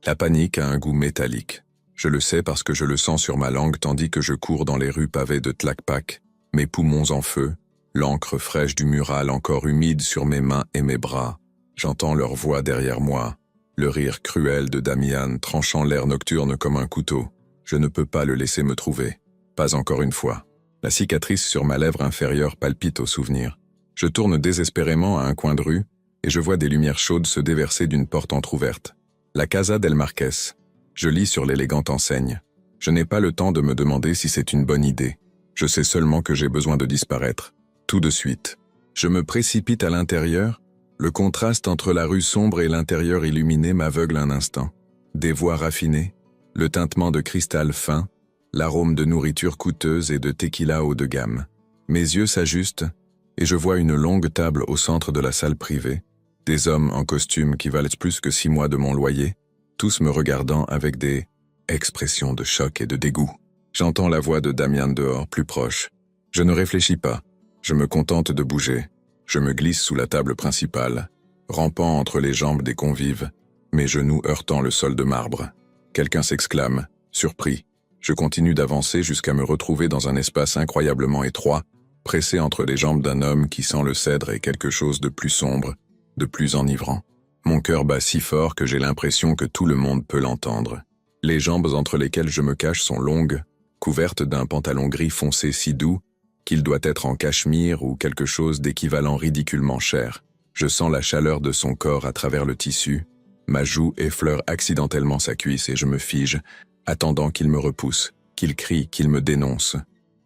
La panique a un goût métallique. Je le sais parce que je le sens sur ma langue tandis que je cours dans les rues pavées de tlakpak, mes poumons en feu, l'encre fraîche du mural encore humide sur mes mains et mes bras. J'entends leur voix derrière moi, le rire cruel de Damian tranchant l'air nocturne comme un couteau. Je ne peux pas le laisser me trouver. Pas encore une fois. La cicatrice sur ma lèvre inférieure palpite au souvenir. Je tourne désespérément à un coin de rue et je vois des lumières chaudes se déverser d'une porte entr'ouverte. La Casa del Marqués. Je lis sur l'élégante enseigne. Je n'ai pas le temps de me demander si c'est une bonne idée. Je sais seulement que j'ai besoin de disparaître. Tout de suite. Je me précipite à l'intérieur. Le contraste entre la rue sombre et l'intérieur illuminé m'aveugle un instant. Des voix raffinées, le tintement de cristal fin, l'arôme de nourriture coûteuse et de tequila haut de gamme. Mes yeux s'ajustent et je vois une longue table au centre de la salle privée, des hommes en costume qui valent plus que 6 mois de mon loyer, tous me regardant avec des expressions de choc et de dégoût. J'entends la voix de Damian dehors, plus proche. Je ne réfléchis pas, je me contente de bouger. Je me glisse sous la table principale, rampant entre les jambes des convives, mes genoux heurtant le sol de marbre. Quelqu'un s'exclame, surpris. Je continue d'avancer jusqu'à me retrouver dans un espace incroyablement étroit, pressé entre les jambes d'un homme qui sent le cèdre et quelque chose de plus sombre, de plus enivrant. Mon cœur bat si fort que j'ai l'impression que tout le monde peut l'entendre. Les jambes entre lesquelles je me cache sont longues, couvertes d'un pantalon gris foncé si doux qu'il doit être en cachemire ou quelque chose d'équivalent ridiculement cher. Je sens la chaleur de son corps à travers le tissu, ma joue effleure accidentellement sa cuisse et je me fige, attendant qu'il me repousse, qu'il crie, qu'il me dénonce.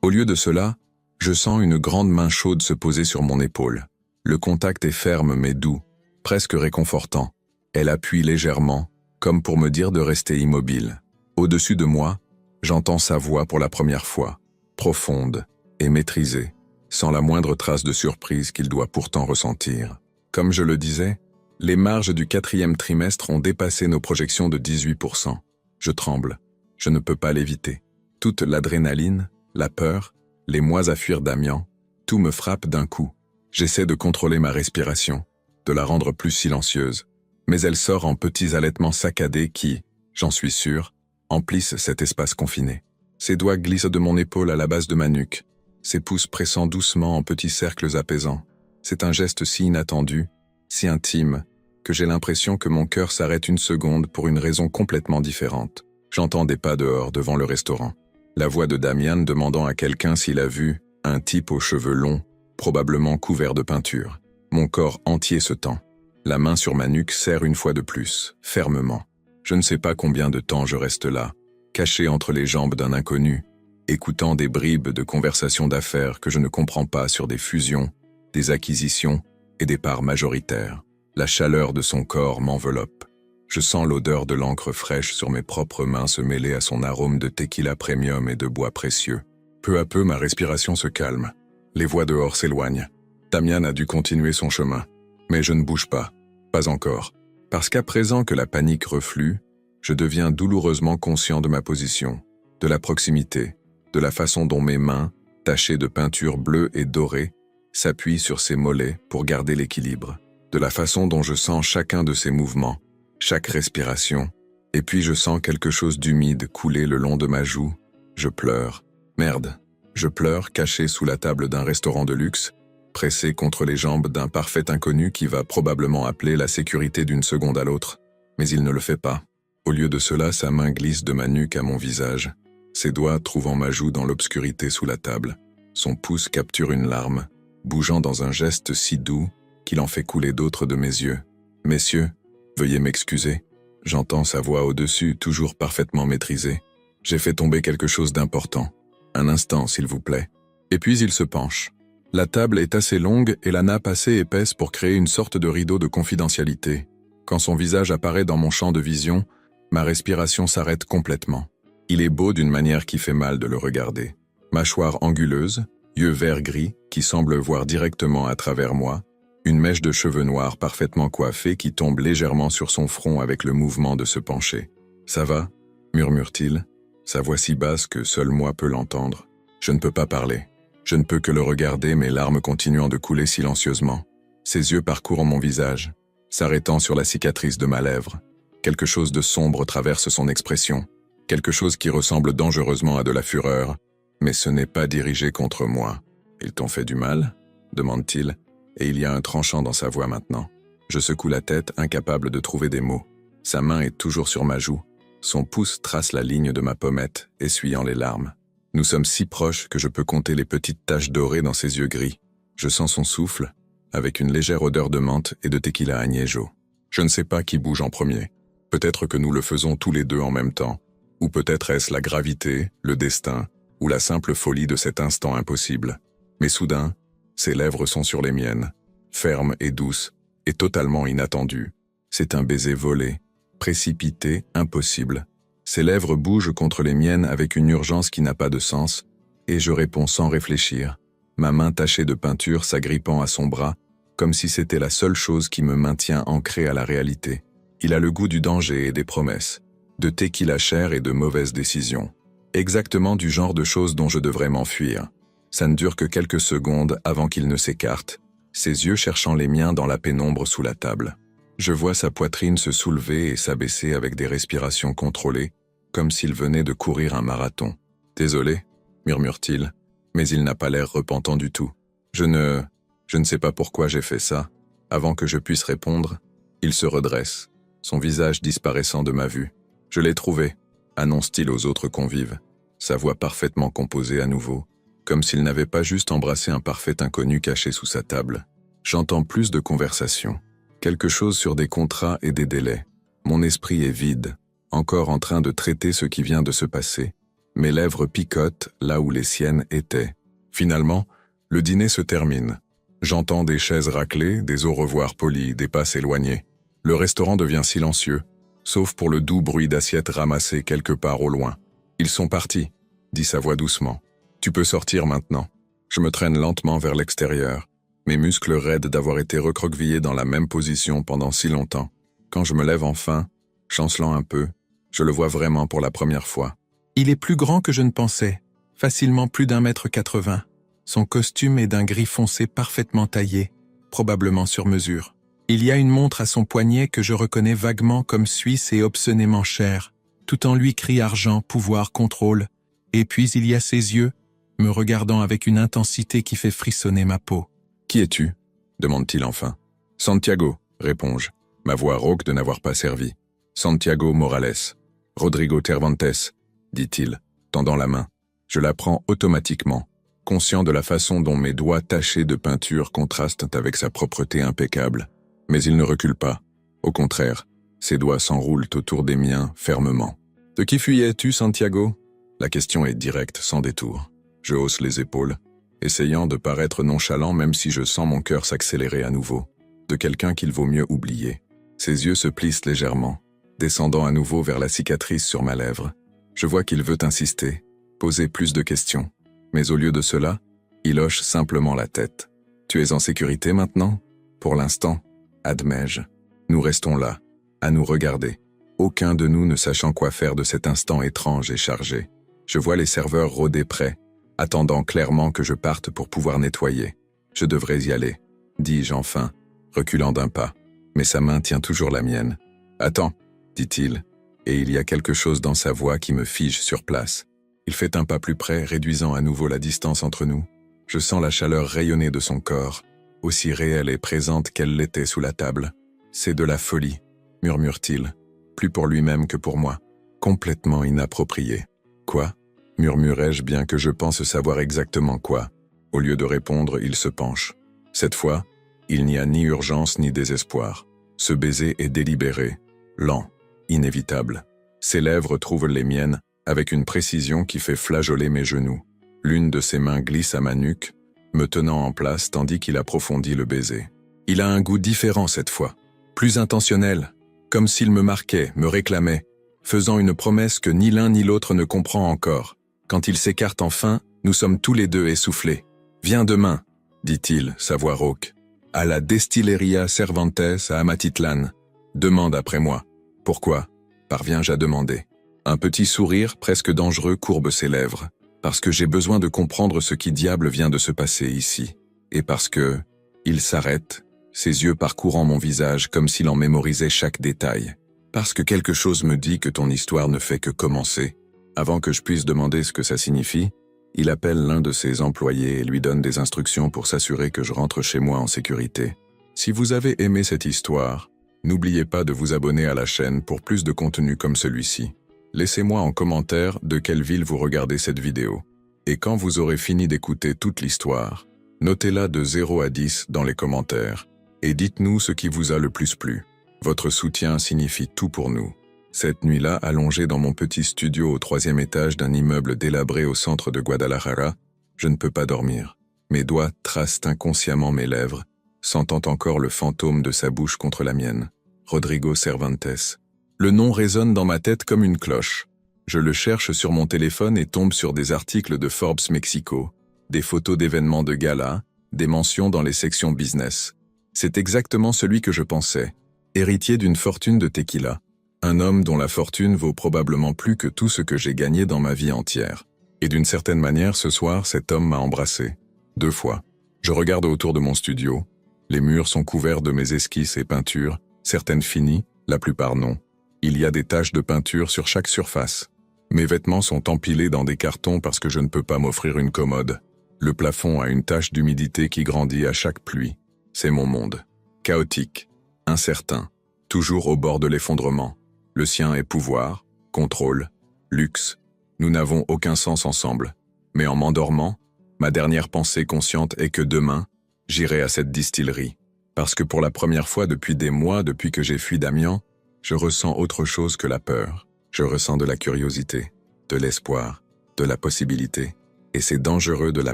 Au lieu de cela, je sens une grande main chaude se poser sur mon épaule. Le contact est ferme mais doux, presque réconfortant. Elle appuie légèrement, comme pour me dire de rester immobile. Au-dessus de moi, j'entends sa voix pour la première fois, profonde et maîtrisée, sans la moindre trace de surprise qu'il doit pourtant ressentir. Comme je le disais, les marges du 4e trimestre ont dépassé nos projections de 18%. Je tremble, je ne peux pas l'éviter. Toute l'adrénaline, la peur, les mois à fuir Damian, tout me frappe d'un coup. J'essaie de contrôler ma respiration, de la rendre plus silencieuse, mais elle sort en petits halètements saccadés qui, j'en suis sûr, emplissent cet espace confiné. Ses doigts glissent de mon épaule à la base de ma nuque, ses pouces pressant doucement en petits cercles apaisants. C'est un geste si inattendu, si intime, que j'ai l'impression que mon cœur s'arrête une seconde pour une raison complètement différente. J'entends des pas dehors devant le restaurant. La voix de Damian demandant à quelqu'un s'il a vu un type aux cheveux longs, probablement couvert de peinture. Mon corps entier se tend. La main sur ma nuque serre une fois de plus, fermement. Je ne sais pas combien de temps je reste là, caché entre les jambes d'un inconnu, écoutant des bribes de conversations d'affaires que je ne comprends pas sur des fusions, des acquisitions et des parts majoritaires. La chaleur de son corps m'enveloppe. Je sens l'odeur de l'encre fraîche sur mes propres mains se mêler à son arôme de tequila premium et de bois précieux. Peu à peu, ma respiration se calme. Les voix dehors s'éloignent. Damian a dû continuer son chemin. Mais je ne bouge pas. Pas encore. Parce qu'à présent que la panique reflue, je deviens douloureusement conscient de ma position, de la proximité, de la façon dont mes mains, tachées de peinture bleue et dorée, s'appuient sur ses mollets pour garder l'équilibre, de la façon dont je sens chacun de ses mouvements, chaque respiration, et puis je sens quelque chose d'humide couler le long de ma joue. Je pleure. Merde. Je pleure caché sous la table d'un restaurant de luxe, pressé contre les jambes d'un parfait inconnu qui va probablement appeler la sécurité d'une seconde à l'autre. Mais il ne le fait pas. Au lieu de cela, sa main glisse de ma nuque à mon visage, ses doigts trouvant ma joue dans l'obscurité sous la table. Son pouce capture une larme, bougeant dans un geste si doux qu'il en fait couler d'autres de mes yeux. « Messieurs, veuillez m'excuser. » J'entends sa voix au-dessus, toujours parfaitement maîtrisée. « J'ai fait tomber quelque chose d'important. Un instant, s'il vous plaît. » Et puis il se penche. La table est assez longue et la nappe assez épaisse pour créer une sorte de rideau de confidentialité. Quand son visage apparaît dans mon champ de vision, ma respiration s'arrête complètement. Il est beau d'une manière qui fait mal de le regarder. Mâchoire anguleuse, yeux vert-gris qui semblent voir directement à travers moi, une mèche de cheveux noirs parfaitement coiffée qui tombe légèrement sur son front avec le mouvement de se pencher. « Ça va ?» murmure-t-il, sa voix si basse que seul moi peux l'entendre. Je ne peux pas parler. Je ne peux que le regarder, mes larmes continuant de couler silencieusement. Ses yeux parcourent mon visage, s'arrêtant sur la cicatrice de ma lèvre. Quelque chose de sombre traverse son expression, quelque chose qui ressemble dangereusement à de la fureur, mais ce n'est pas dirigé contre moi. « Ils t'ont fait du mal ?» demande-t-il, et il y a un tranchant dans sa voix maintenant. Je secoue la tête, incapable de trouver des mots. Sa main est toujours sur ma joue. Son pouce trace la ligne de ma pommette, essuyant les larmes. Nous sommes si proches que je peux compter les petites taches dorées dans ses yeux gris. Je sens son souffle, avec une légère odeur de menthe et de tequila añejo. Je ne sais pas qui bouge en premier. Peut-être que nous le faisons tous les deux en même temps. Ou peut-être est-ce la gravité, le destin, ou la simple folie de cet instant impossible. Mais soudain, ses lèvres sont sur les miennes, fermes et douces, et totalement inattendues. C'est un baiser volé, précipité, impossible. Ses lèvres bougent contre les miennes avec une urgence qui n'a pas de sens, et je réponds sans réfléchir, ma main tachée de peinture s'agrippant à son bras, comme si c'était la seule chose qui me maintient ancré à la réalité. Il a le goût du danger et des promesses, de tequila cher et de mauvaises décisions. Exactement du genre de choses dont je devrais m'enfuir. Ça ne dure que quelques secondes avant qu'il ne s'écarte, ses yeux cherchant les miens dans la pénombre sous la table. Je vois sa poitrine se soulever et s'abaisser avec des respirations contrôlées, comme s'il venait de courir un marathon. « Désolé », murmure-t-il, mais il n'a pas l'air repentant du tout. Je ne sais pas pourquoi j'ai fait ça. Avant que je puisse répondre, il se redresse, son visage disparaissant de ma vue. « Je l'ai trouvé », annonce-t-il aux autres convives, sa voix parfaitement composée à nouveau, comme s'il n'avait pas juste embrassé un parfait inconnu caché sous sa table. J'entends plus de conversations. Quelque chose sur des contrats et des délais. Mon esprit est vide, encore en train de traiter ce qui vient de se passer. Mes lèvres picotent là où les siennes étaient. Finalement, le dîner se termine. J'entends des chaises raclées, des au revoir polis, des pas s'éloigner. Le restaurant devient silencieux, sauf pour le doux bruit d'assiettes ramassées quelque part au loin. « Ils sont partis », dit sa voix doucement. « Tu peux sortir maintenant. » Je me traîne lentement vers l'extérieur, mes muscles raides d'avoir été recroquevillés dans la même position pendant si longtemps. Quand je me lève enfin, chancelant un peu, je le vois vraiment pour la première fois. Il est plus grand que je ne pensais, facilement plus d'1,80 m. Son costume est d'un gris foncé parfaitement taillé, probablement sur mesure. Il y a une montre à son poignet que je reconnais vaguement comme suisse et obscénément chère. Tout en lui crie argent, pouvoir, contrôle. Et puis il y a ses yeux, me regardant avec une intensité qui fait frissonner ma peau. « Qui es-tu » demande-t-il enfin. « Santiago » réponds-je, ma voix rauque de n'avoir pas servi. « Santiago Morales. Rodrigo Cervantes » dit-il, tendant la main. Je la prends automatiquement, conscient de la façon dont mes doigts tachés de peinture contrastent avec sa propreté impeccable. Mais il ne recule pas. Au contraire, ses doigts s'enroulent autour des miens fermement. « De qui fuyais-tu, Santiago » La question est directe, sans détour. Je hausse les épaules, essayant de paraître nonchalant même si je sens mon cœur s'accélérer à nouveau. De quelqu'un qu'il vaut mieux oublier. Ses yeux se plissent légèrement, descendant à nouveau vers la cicatrice sur ma lèvre. Je vois qu'il veut insister, poser plus de questions. Mais au lieu de cela, il hoche simplement la tête. « Tu es en sécurité maintenant ?»« Pour l'instant, admets-je. Nous restons là, à nous regarder, aucun de nous ne sachant quoi faire de cet instant étrange et chargé. Je vois les serveurs rôder près, attendant clairement que je parte pour pouvoir nettoyer. Je devrais y aller, dis-je enfin, reculant d'un pas, mais sa main tient toujours la mienne. « Attends », dit-il, et il y a quelque chose dans sa voix qui me fige sur place. Il fait un pas plus près, réduisant à nouveau la distance entre nous. Je sens la chaleur rayonner de son corps, aussi réelle et présente qu'elle l'était sous la table. « C'est de la folie », murmure-t-il, plus pour lui-même que pour moi, complètement inapproprié. « Quoi ?» murmurai-je bien que je pense savoir exactement quoi. Au lieu de répondre, il se penche. Cette fois, il n'y a ni urgence ni désespoir. Ce baiser est délibéré, lent, inévitable. Ses lèvres trouvent les miennes avec une précision qui fait flageoler mes genoux. L'une de ses mains glisse à ma nuque, me tenant en place tandis qu'il approfondit le baiser. Il a un goût différent cette fois, plus intentionnel, comme s'il me marquait, me réclamait, faisant une promesse que ni l'un ni l'autre ne comprend encore. Quand il s'écarte enfin, nous sommes tous les deux essoufflés. « Viens demain », dit-il, sa voix rauque, « à la Destilleria Cervantes à Amatitlan. Demande après moi. »« Pourquoi ?» parviens-je à demander. Un petit sourire presque dangereux courbe ses lèvres. Parce que j'ai besoin de comprendre ce qui diable vient de se passer ici. Et parce que... Il s'arrête, ses yeux parcourant mon visage comme s'il en mémorisait chaque détail. Parce que quelque chose me dit que ton histoire ne fait que commencer. Avant que je puisse demander ce que ça signifie, il appelle l'un de ses employés et lui donne des instructions pour s'assurer que je rentre chez moi en sécurité. Si vous avez aimé cette histoire, n'oubliez pas de vous abonner à la chaîne pour plus de contenu comme celui-ci. Laissez-moi en commentaire de quelle ville vous regardez cette vidéo. Et quand vous aurez fini d'écouter toute l'histoire, notez-la de 0 à 10 dans les commentaires et dites-nous ce qui vous a le plus plu. Votre soutien signifie tout pour nous. Cette nuit-là, allongé dans mon petit studio au 3e étage d'un immeuble délabré au centre de Guadalajara, je ne peux pas dormir. Mes doigts tracent inconsciemment mes lèvres, sentant encore le fantôme de sa bouche contre la mienne. Rodrigo Cervantes. Le nom résonne dans ma tête comme une cloche. Je le cherche sur mon téléphone et tombe sur des articles de Forbes Mexico, des photos d'événements de gala, des mentions dans les sections business. C'est exactement celui que je pensais, héritier d'une fortune de tequila. Un homme dont la fortune vaut probablement plus que tout ce que j'ai gagné dans ma vie entière. Et d'une certaine manière, ce soir, cet homme m'a embrassé. 2 fois. Je regarde autour de mon studio. Les murs sont couverts de mes esquisses et peintures, certaines finies, la plupart non. Il y a des taches de peinture sur chaque surface. Mes vêtements sont empilés dans des cartons parce que je ne peux pas m'offrir une commode. Le plafond a une tache d'humidité qui grandit à chaque pluie. C'est mon monde. Chaotique, incertain, toujours au bord de l'effondrement. Le sien est pouvoir, contrôle, luxe. Nous n'avons aucun sens ensemble. Mais en m'endormant, ma dernière pensée consciente est que demain, j'irai à cette distillerie. Parce que pour la première fois depuis des mois, depuis que j'ai fui Damian, je ressens autre chose que la peur. Je ressens de la curiosité, de l'espoir, de la possibilité. Et c'est dangereux de la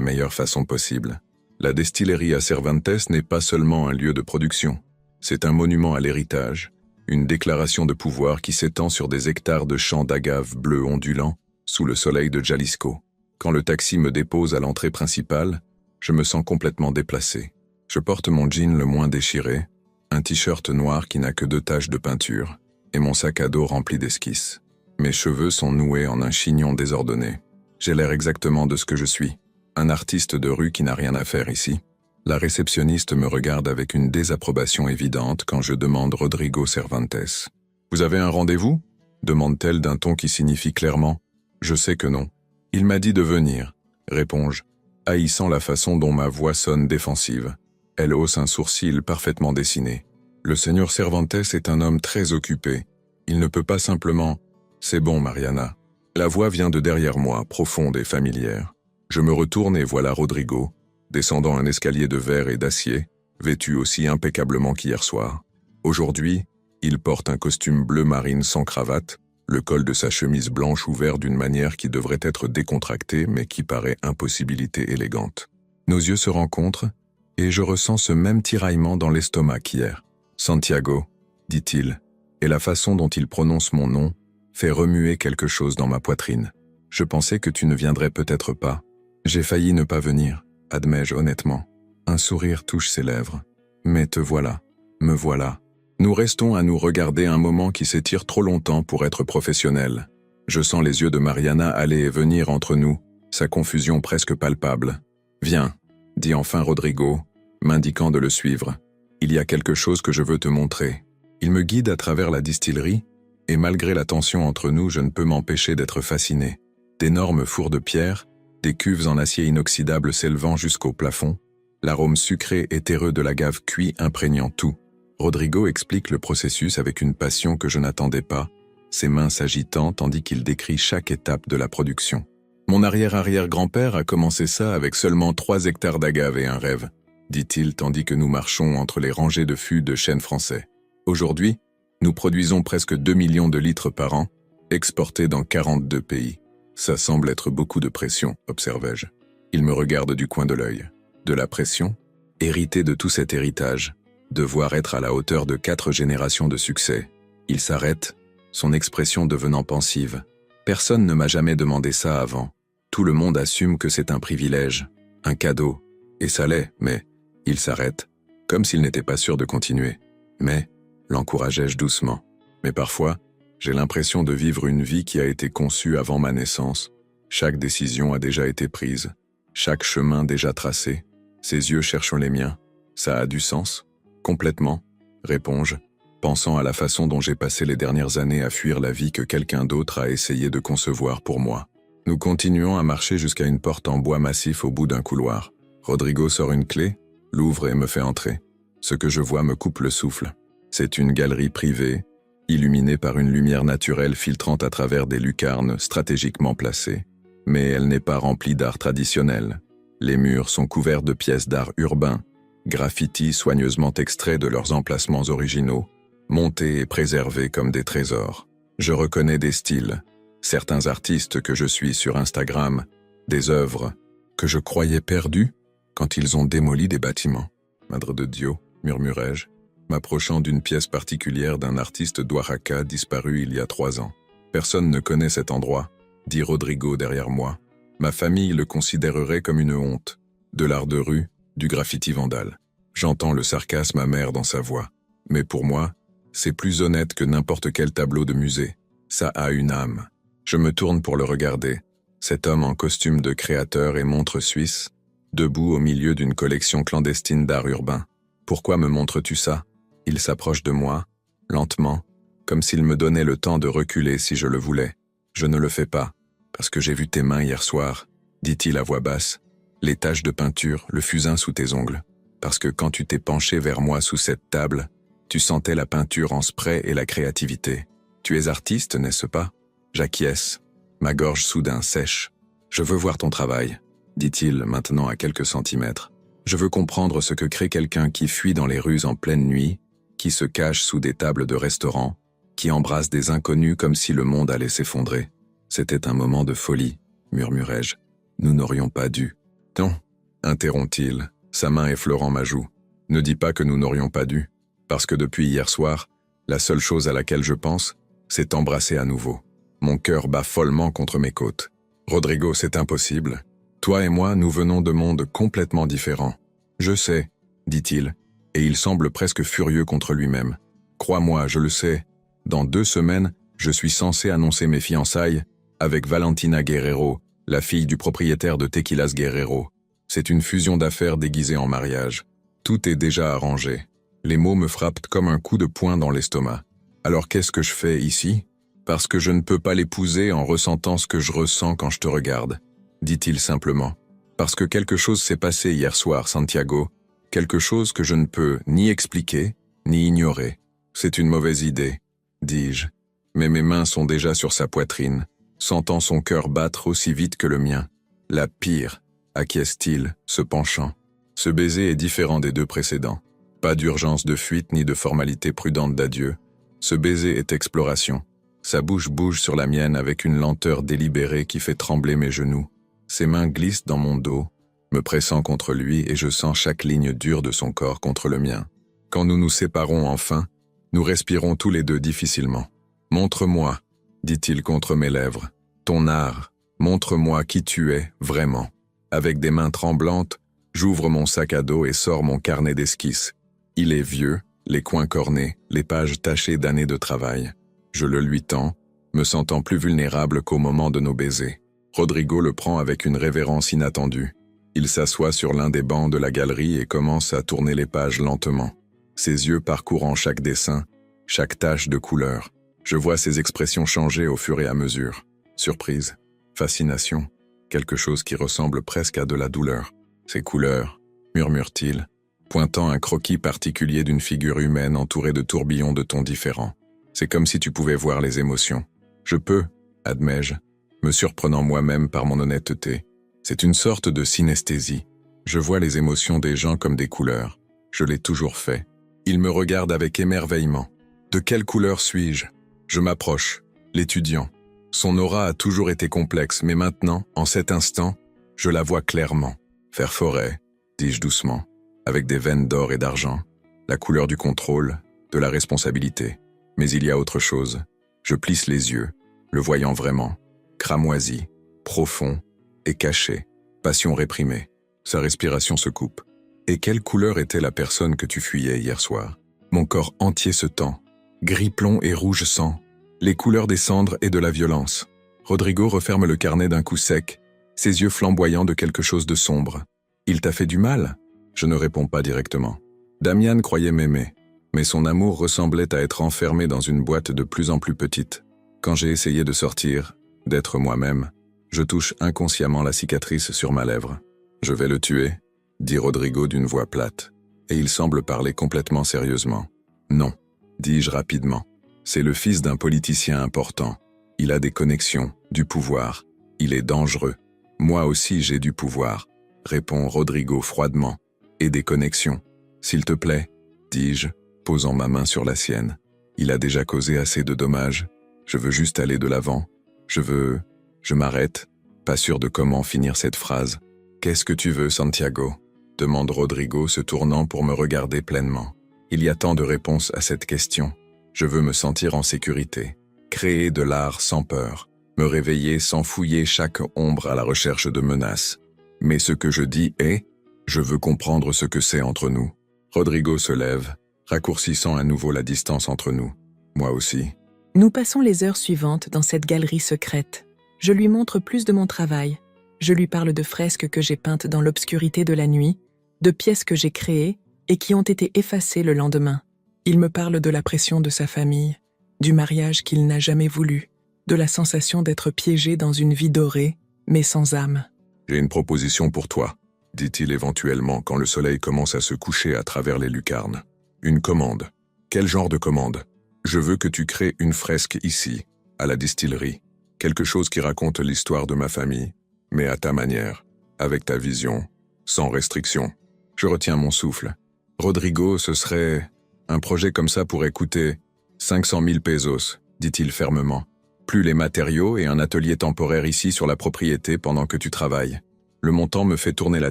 meilleure façon possible. La distillerie à Cervantes n'est pas seulement un lieu de production. C'est un monument à l'héritage. Une déclaration de pouvoir qui s'étend sur des hectares de champs d'agaves bleus ondulants sous le soleil de Jalisco. Quand le taxi me dépose à l'entrée principale, je me sens complètement déplacé. Je porte mon jean le moins déchiré, un t-shirt noir qui n'a que 2 taches de peinture, et mon sac à dos rempli d'esquisses. Mes cheveux sont noués en un chignon désordonné. J'ai l'air exactement de ce que je suis, un artiste de rue qui n'a rien à faire ici. La réceptionniste me regarde avec une désapprobation évidente quand je demande Rodrigo Cervantes. « Vous avez un rendez-vous » demande-t-elle d'un ton qui signifie clairement « Je sais que non ». « Il m'a dit de venir », réponds-je, haïssant la façon dont ma voix sonne défensive. Elle hausse un sourcil parfaitement dessiné. Le Seigneur Cervantes est un homme très occupé. Il ne peut pas simplement « C'est bon, Mariana ». La voix vient de derrière moi, profonde et familière. Je me retourne et voilà Rodrigo, descendant un escalier de verre et d'acier, vêtu aussi impeccablement qu'hier soir. Aujourd'hui, il porte un costume bleu marine sans cravate, le col de sa chemise blanche ouvert d'une manière qui devrait être décontractée mais qui paraît impossibilité élégante. Nos yeux se rencontrent, et je ressens ce même tiraillement dans l'estomac qu'hier. « Santiago », dit-il, et la façon dont il prononce mon nom fait remuer quelque chose dans ma poitrine. « Je pensais que tu ne viendrais peut-être pas. J'ai failli ne pas venir, admets-je honnêtement. » Un sourire touche ses lèvres. « Mais te voilà, me voilà. » Nous restons à nous regarder un moment qui s'étire trop longtemps pour être professionnel. Je sens les yeux de Mariana aller et venir entre nous, sa confusion presque palpable. « Viens », dit enfin Rodrigo, m'indiquant de le suivre. « Il y a quelque chose que je veux te montrer. » Il me guide à travers la distillerie, et malgré la tension entre nous, je ne peux m'empêcher d'être fasciné. D'énormes fours de pierre, des cuves en acier inoxydable s'élevant jusqu'au plafond, l'arôme sucré et terreux de l'agave cuit imprégnant tout. Rodrigo explique le processus avec une passion que je n'attendais pas, ses mains s'agitant tandis qu'il décrit chaque étape de la production. « Mon arrière-arrière-grand-père a commencé ça avec seulement 3 hectares d'agave et un rêve, dit-il tandis que nous marchons entre les rangées de fûts de chêne français. Aujourd'hui, nous produisons presque 2 millions de litres par an, exportés dans 42 pays. Ça semble être beaucoup de pression, observai-je. Il me regarde du coin de l'œil. De la pression, héritée de tout cet héritage. Devoir être à la hauteur de 4 générations de succès. Il s'arrête, son expression devenant pensive. Personne ne m'a jamais demandé ça avant. Tout le monde assume que c'est un privilège, un cadeau. Et ça l'est, mais il s'arrête, comme s'il n'était pas sûr de continuer. Mais, l'encourageai-je doucement. Mais parfois, j'ai l'impression de vivre une vie qui a été conçue avant ma naissance. Chaque décision a déjà été prise, chaque chemin déjà tracé. Ses yeux cherchent les miens. Ça a du sens ? Complètement, réponds-je, pensant à la façon dont j'ai passé les dernières années à fuir la vie que quelqu'un d'autre a essayé de concevoir pour moi. Nous continuons à marcher jusqu'à une porte en bois massif au bout d'un couloir. Rodrigo sort une clé, l'ouvre et me fait entrer. Ce que je vois me coupe le souffle. C'est une galerie privée, illuminée par une lumière naturelle filtrant à travers des lucarnes stratégiquement placées. Mais elle n'est pas remplie d'art traditionnel. Les murs sont couverts de pièces d'art urbain, graffitis soigneusement extraits de leurs emplacements originaux, montés et préservés comme des trésors. Je reconnais des styles, certains artistes que je suis sur Instagram, des œuvres que je croyais perdues quand ils ont démoli des bâtiments. Madre de Dieu, murmurai-je, m'approchant d'une pièce particulière d'un artiste d'Oaxaca disparu il y a 3 ans. Personne ne connaît cet endroit, dit Rodrigo derrière moi. Ma famille le considérerait comme une honte, de l'art de rue, du graffiti vandale. J'entends le sarcasme amer dans sa voix. Mais pour moi, c'est plus honnête que n'importe quel tableau de musée. Ça a une âme. Je me tourne pour le regarder. Cet homme en costume de créateur et montre suisse, debout au milieu d'une collection clandestine d'art urbain. Pourquoi me montres-tu ça? Il s'approche de moi, lentement, comme s'il me donnait le temps de reculer si je le voulais. Je ne le fais pas, parce que j'ai vu tes mains hier soir, dit-il à voix basse, les taches de peinture, le fusain sous tes ongles. Parce que quand tu t'es penché vers moi sous cette table, tu sentais la peinture en spray et la créativité. Tu es artiste, n'est-ce pas? J'acquiesce, ma gorge soudain sèche. Je veux voir ton travail, dit-il maintenant à quelques centimètres. Je veux comprendre ce que crée quelqu'un qui fuit dans les rues en pleine nuit, qui se cache sous des tables de restaurant, qui embrasse des inconnus comme si le monde allait s'effondrer. C'était un moment de folie, murmurai-je. Nous n'aurions pas dû. Non, interrompt-il, sa main effleurant ma joue. Ne dis pas que nous n'aurions pas dû, parce que depuis hier soir, la seule chose à laquelle je pense, c'est t'embrasser à nouveau. Mon cœur bat follement contre mes côtes. Rodrigo, c'est impossible. Toi et moi, nous venons de mondes complètement différents. Je sais, dit-il, et il semble presque furieux contre lui-même. Crois-moi, je le sais. Dans 2 semaines, je suis censé annoncer mes fiançailles avec Valentina Guerrero, la fille du propriétaire de Tequilas Guerrero. C'est une fusion d'affaires déguisée en mariage. Tout est déjà arrangé. Les mots me frappent comme un coup de poing dans l'estomac. Alors qu'est-ce que je fais ici? Parce que je ne peux pas l'épouser en ressentant ce que je ressens quand je te regarde, dit-il simplement. Parce que quelque chose s'est passé hier soir, Santiago. Quelque chose que je ne peux ni expliquer, ni ignorer. C'est une mauvaise idée, dis-je. Mais mes mains sont déjà sur sa poitrine, sentant son cœur battre aussi vite que le mien. La pire, acquiesce-t-il, se penchant. Ce baiser est différent des 2 précédents. Pas d'urgence de fuite ni de formalité prudente d'adieu. Ce baiser est exploration. Sa bouche bouge sur la mienne avec une lenteur délibérée qui fait trembler mes genoux. Ses mains glissent dans mon dos, me pressant contre lui et je sens chaque ligne dure de son corps contre le mien. Quand nous nous séparons enfin, nous respirons tous les 2 difficilement. « Montre-moi », dit-il contre mes lèvres, « ton art, montre-moi qui tu es, vraiment. » Avec des mains tremblantes, j'ouvre mon sac à dos et sors mon carnet d'esquisses. Il est vieux, les coins cornés, les pages tachées d'années de travail. Je le lui tends, me sentant plus vulnérable qu'au moment de nos baisers. Rodrigo le prend avec une révérence inattendue. Il s'assoit sur l'un des bancs de la galerie et commence à tourner les pages lentement. Ses yeux parcourant chaque dessin, chaque tache de couleur. Je vois ses expressions changer au fur et à mesure. Surprise, fascination, quelque chose qui ressemble presque à de la douleur. Ces couleurs, murmure-t-il, pointant un croquis particulier d'une figure humaine entourée de tourbillons de tons différents. C'est comme si tu pouvais voir les émotions. Je peux, admets-je, me surprenant moi-même par mon honnêteté. C'est une sorte de synesthésie. Je vois les émotions des gens comme des couleurs. Je l'ai toujours fait. Il me regarde avec émerveillement. De quelle couleur suis-je? Je m'approche, l'étudiant. Son aura a toujours été complexe, mais maintenant, en cet instant, je la vois clairement. Fer forêt, dis-je doucement, avec des veines d'or et d'argent, la couleur du contrôle, de la responsabilité. Mais il y a autre chose. Je plisse les yeux, le voyant vraiment, cramoisi, profond et caché, passion réprimée. Sa respiration se coupe. Et quelle couleur était la personne que tu fuyais hier soir? Mon corps entier se tend, gris plomb et rouge sang, les couleurs des cendres et de la violence. Rodrigo referme le carnet d'un coup sec, ses yeux flamboyants de quelque chose de sombre. Il t'a fait du mal? Je ne réponds pas directement. Damian croyait m'aimer, Mais son amour ressemblait à être enfermé dans une boîte de plus en plus petite. Quand j'ai essayé de sortir, d'être moi-même, je touche inconsciemment la cicatrice sur ma lèvre. « Je vais le tuer », dit Rodrigo d'une voix plate, et il semble parler complètement sérieusement. « Non », dis-je rapidement. « C'est le fils d'un politicien important. Il a des connexions, du pouvoir. Il est dangereux. Moi aussi j'ai du pouvoir, » répond Rodrigo froidement. « Et des connexions. S'il te plaît, » dis-je, posant ma main sur la sienne. Il a déjà causé assez de dommages. Je veux juste aller de l'avant. Je m'arrête, pas sûr de comment finir cette phrase. « Qu'est-ce que tu veux, Santiago ?» demande Rodrigo se tournant pour me regarder pleinement. Il y a tant de réponses à cette question. Je veux me sentir en sécurité, créer de l'art sans peur, me réveiller sans fouiller chaque ombre à la recherche de menaces. Mais ce que je dis est, je veux comprendre ce que c'est entre nous. Rodrigo se lève, raccourcissant à nouveau la distance entre nous. Moi aussi. Nous passons les heures suivantes dans cette galerie secrète. Je lui montre plus de mon travail. Je lui parle de fresques que j'ai peintes dans l'obscurité de la nuit, de pièces que j'ai créées et qui ont été effacées le lendemain. Il me parle de la pression de sa famille, du mariage qu'il n'a jamais voulu, de la sensation d'être piégé dans une vie dorée, mais sans âme. « J'ai une proposition pour toi, » dit-il éventuellement quand le soleil commence à se coucher à travers les lucarnes. « Une commande. Quel genre de commande ? Je veux que tu crées une fresque ici, à la distillerie. Quelque chose qui raconte l'histoire de ma famille, mais à ta manière, avec ta vision, sans restriction. » Je retiens mon souffle. Rodrigo, ce serait... Un projet comme ça pourrait coûter 500 000 pesos, dit-il fermement. Plus les matériaux et un atelier temporaire ici sur la propriété pendant que tu travailles. Le montant me fait tourner la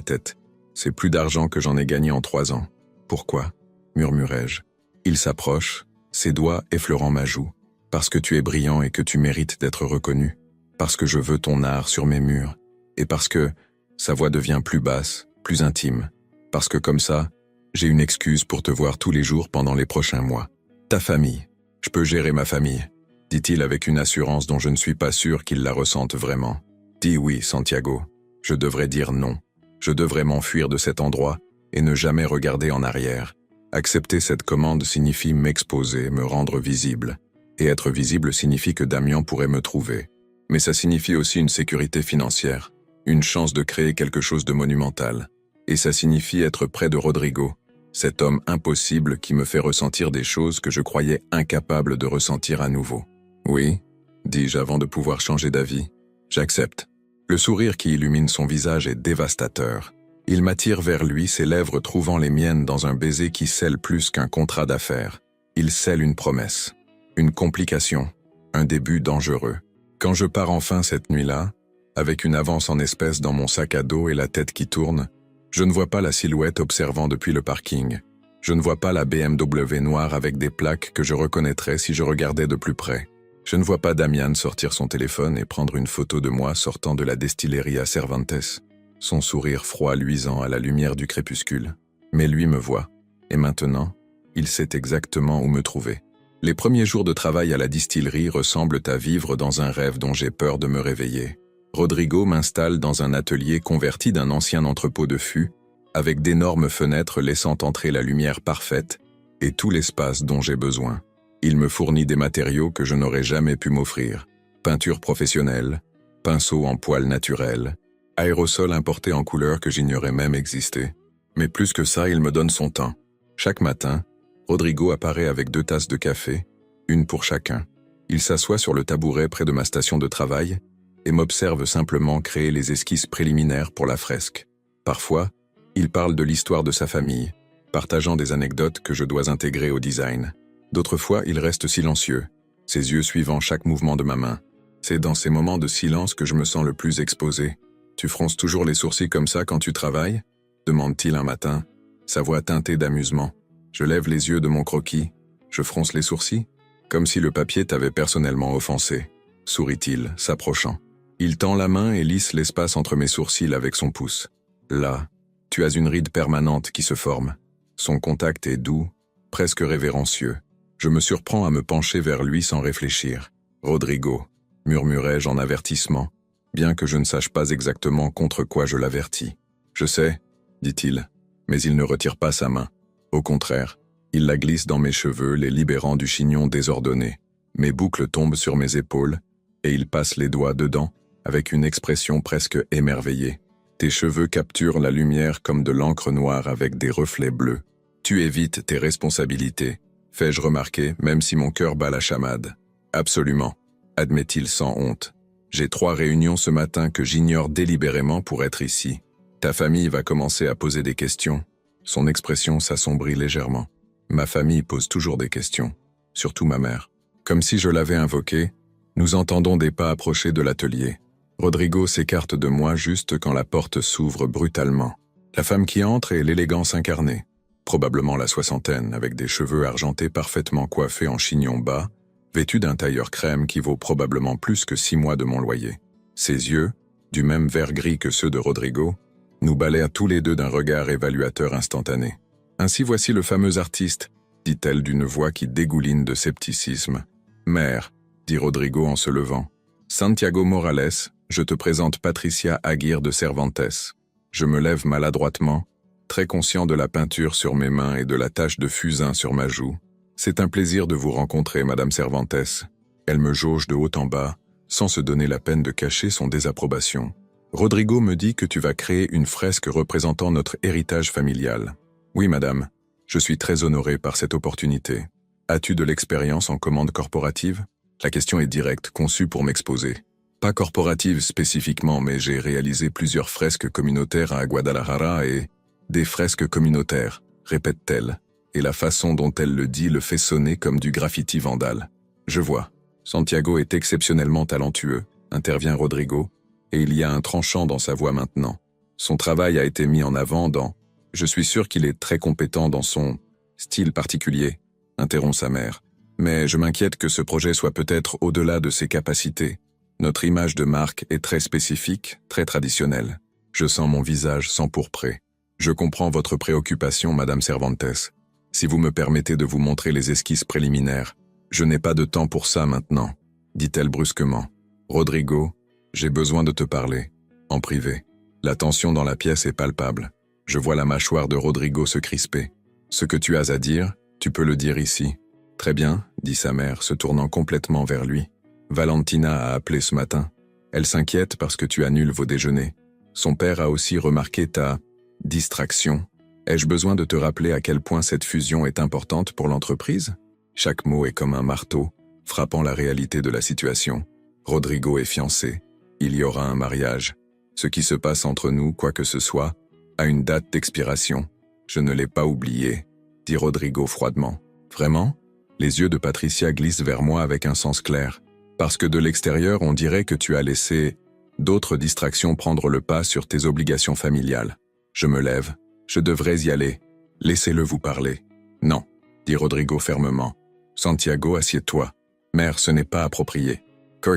tête. C'est plus d'argent que j'en ai gagné en 3 ans. Pourquoi ? Murmurai-je. Il s'approche, ses doigts effleurant ma joue. Parce que tu es brillant et que tu mérites d'être reconnu. Parce que je veux ton art sur mes murs. Et parce que sa voix devient plus basse, plus intime. Parce que comme ça, j'ai une excuse pour te voir tous les jours pendant les prochains mois. Ta famille. Je peux gérer ma famille, dit-il avec une assurance dont je ne suis pas sûr qu'il la ressente vraiment. Dis oui, Santiago. Je devrais dire non. Je devrais m'enfuir de cet endroit et ne jamais regarder en arrière. Accepter cette commande signifie m'exposer, me rendre visible. Et être visible signifie que Damian pourrait me trouver. Mais ça signifie aussi une sécurité financière, une chance de créer quelque chose de monumental. Et ça signifie être près de Rodrigo, cet homme impossible qui me fait ressentir des choses que je croyais incapable de ressentir à nouveau. Oui, dis-je avant de pouvoir changer d'avis. J'accepte. Le sourire qui illumine son visage est dévastateur. Il m'attire vers lui, ses lèvres trouvant les miennes dans un baiser qui scelle plus qu'un contrat d'affaires. Il scelle une promesse, une complication, un début dangereux. Quand je pars enfin cette nuit-là, avec une avance en espèces dans mon sac à dos et la tête qui tourne, je ne vois pas la silhouette observant depuis le parking. Je ne vois pas la BMW noire avec des plaques que je reconnaîtrais si je regardais de plus près. Je ne vois pas Damian sortir son téléphone et prendre une photo de moi sortant de la destillerie à Cervantes, son sourire froid luisant à la lumière du crépuscule. Mais lui me voit. Et maintenant, il sait exactement où me trouver. Les premiers jours de travail à la distillerie ressemblent à vivre dans un rêve dont j'ai peur de me réveiller. Rodrigo m'installe dans un atelier converti d'un ancien entrepôt de fûts, avec d'énormes fenêtres laissant entrer la lumière parfaite et tout l'espace dont j'ai besoin. Il me fournit des matériaux que je n'aurais jamais pu m'offrir. Peinture professionnelle, pinceau en poils naturel, aérosol importé en couleurs que j'ignorais même exister. Mais plus que ça, il me donne son temps. Chaque matin, Rodrigo apparaît avec 2 tasses de café, une pour chacun. Il s'assoit sur le tabouret près de ma station de travail et m'observe simplement créer les esquisses préliminaires pour la fresque. Parfois, il parle de l'histoire de sa famille, partageant des anecdotes que je dois intégrer au design. D'autres fois, il reste silencieux, ses yeux suivant chaque mouvement de ma main. C'est dans ces moments de silence que je me sens le plus exposé. « Tu fronces toujours les sourcils comme ça quand tu travailles ?» demande-t-il un matin, sa voix teintée d'amusement. Je lève les yeux de mon croquis. Je fronce les sourcils, comme si le papier t'avait personnellement offensé. Sourit-il, s'approchant. Il tend la main et lisse l'espace entre mes sourcils avec son pouce. Là, tu as une ride permanente qui se forme. Son contact est doux, presque révérencieux. Je me surprends à me pencher vers lui sans réfléchir. « Rodrigo », murmurai-je en avertissement, bien que je ne sache pas exactement contre quoi je l'avertis. « Je sais », dit-il, mais il ne retire pas sa main. Au contraire, Il la glisse dans mes cheveux, les libérant du chignon désordonné. Mes boucles tombent sur mes épaules, et il passe les doigts dedans, avec une expression presque émerveillée. Tes cheveux capturent la lumière comme de l'encre noire avec des reflets bleus. Tu évites tes responsabilités, fais-je remarquer, même si mon cœur bat la chamade. Absolument, admet-il sans honte. J'ai 3 réunions ce matin que j'ignore délibérément pour être ici. Ta famille va commencer à poser des questions. Son expression s'assombrit légèrement. Ma famille pose toujours des questions, surtout ma mère. Comme si je l'avais invoqué, nous entendons des pas approcher de l'atelier. Rodrigo s'écarte de moi juste quand la porte s'ouvre brutalement. La femme qui entre est l'élégance incarnée. Probablement la soixantaine, avec des cheveux argentés parfaitement coiffés en chignon bas, vêtue d'un tailleur crème qui vaut probablement plus que 6 mois de mon loyer. Ses yeux, du même vert gris que ceux de Rodrigo, nous balayent tous les deux d'un regard évaluateur instantané. Ainsi voici le fameux artiste, dit-elle d'une voix qui dégouline de scepticisme. Mère, dit Rodrigo en se levant. Santiago Morales, je te présente Patricia Aguirre de Cervantes. Je me lève maladroitement, très conscient de la peinture sur mes mains et de la tache de fusain sur ma joue. C'est un plaisir de vous rencontrer, Madame Cervantes. Elle me jauge de haut en bas, sans se donner la peine de cacher son désapprobation. Rodrigo me dit que tu vas créer une fresque représentant notre héritage familial. Oui, madame. Je suis très honoré par cette opportunité. As-tu de l'expérience en commande corporative? La question est directe, conçue pour m'exposer. Pas corporative spécifiquement, mais j'ai réalisé plusieurs fresques communautaires à Guadalajara et... Des fresques communautaires, répète-t-elle, et la façon dont elle le dit le fait sonner comme du graffiti vandale. Je vois. Santiago est exceptionnellement talentueux, intervient Rodrigo, et il y a un tranchant dans sa voix maintenant. Son travail a été mis en avant dans... Je suis sûr qu'il est très compétent dans son style particulier, interrompt sa mère. Mais je m'inquiète que ce projet soit peut-être au-delà de ses capacités. Notre image de marque est très spécifique, très traditionnelle. Je sens mon visage s'empourprer. Je comprends votre préoccupation, Madame Cervantes. Si vous me permettez de vous montrer les esquisses préliminaires, je n'ai pas de temps pour ça maintenant, dit-elle brusquement. Rodrigo, j'ai besoin de te parler, en privé. La tension dans la pièce est palpable. Je vois la mâchoire de Rodrigo se crisper. Ce que tu as à dire, tu peux le dire ici. Très bien, dit sa mère, se tournant complètement vers lui. Valentina a appelé ce matin. Elle s'inquiète parce que tu annules vos déjeuners. Son père a aussi remarqué ta distraction. Ai-je besoin de te rappeler à quel point cette fusion est importante pour l'entreprise? Chaque mot est comme un marteau, frappant la réalité de la situation. Rodrigo est fiancé. Il y aura un mariage. Ce qui se passe entre nous, quoi que ce soit, a une date d'expiration. Je ne l'ai pas oublié, dit Rodrigo froidement. Vraiment? Les yeux de Patricia glissent vers moi avec un sens clair. Parce que de l'extérieur, on dirait que tu as laissé d'autres distractions prendre le pas sur tes obligations familiales. Je me lève. Je devrais y aller. Laissez-le vous parler. Non, dit Rodrigo fermement. Santiago, assieds-toi. Mère, ce n'est pas approprié.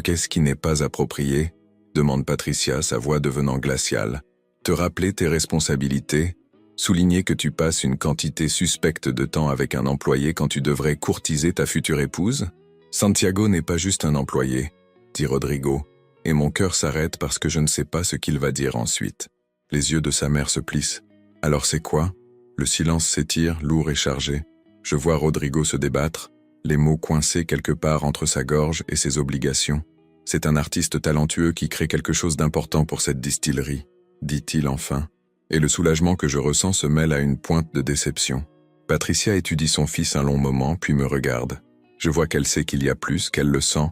Qu'est-ce qui n'est pas approprié? Demande Patricia, sa voix devenant glaciale. Te rappeler tes responsabilités, souligner que tu passes une quantité suspecte de temps avec un employé quand tu devrais courtiser ta future épouse? Santiago n'est pas juste un employé, dit Rodrigo, et mon cœur s'arrête parce que je ne sais pas ce qu'il va dire ensuite. Les yeux de sa mère se plissent. Alors c'est quoi? Le silence s'étire, lourd et chargé. Je vois Rodrigo se débattre, les mots coincés quelque part entre sa gorge et ses obligations. C'est un artiste talentueux qui crée quelque chose d'important pour cette distillerie, dit-il enfin, et le soulagement que je ressens se mêle à une pointe de déception. Patricia étudie son fils un long moment, puis me regarde. Je vois qu'elle sait qu'il y a plus, qu'elle le sent,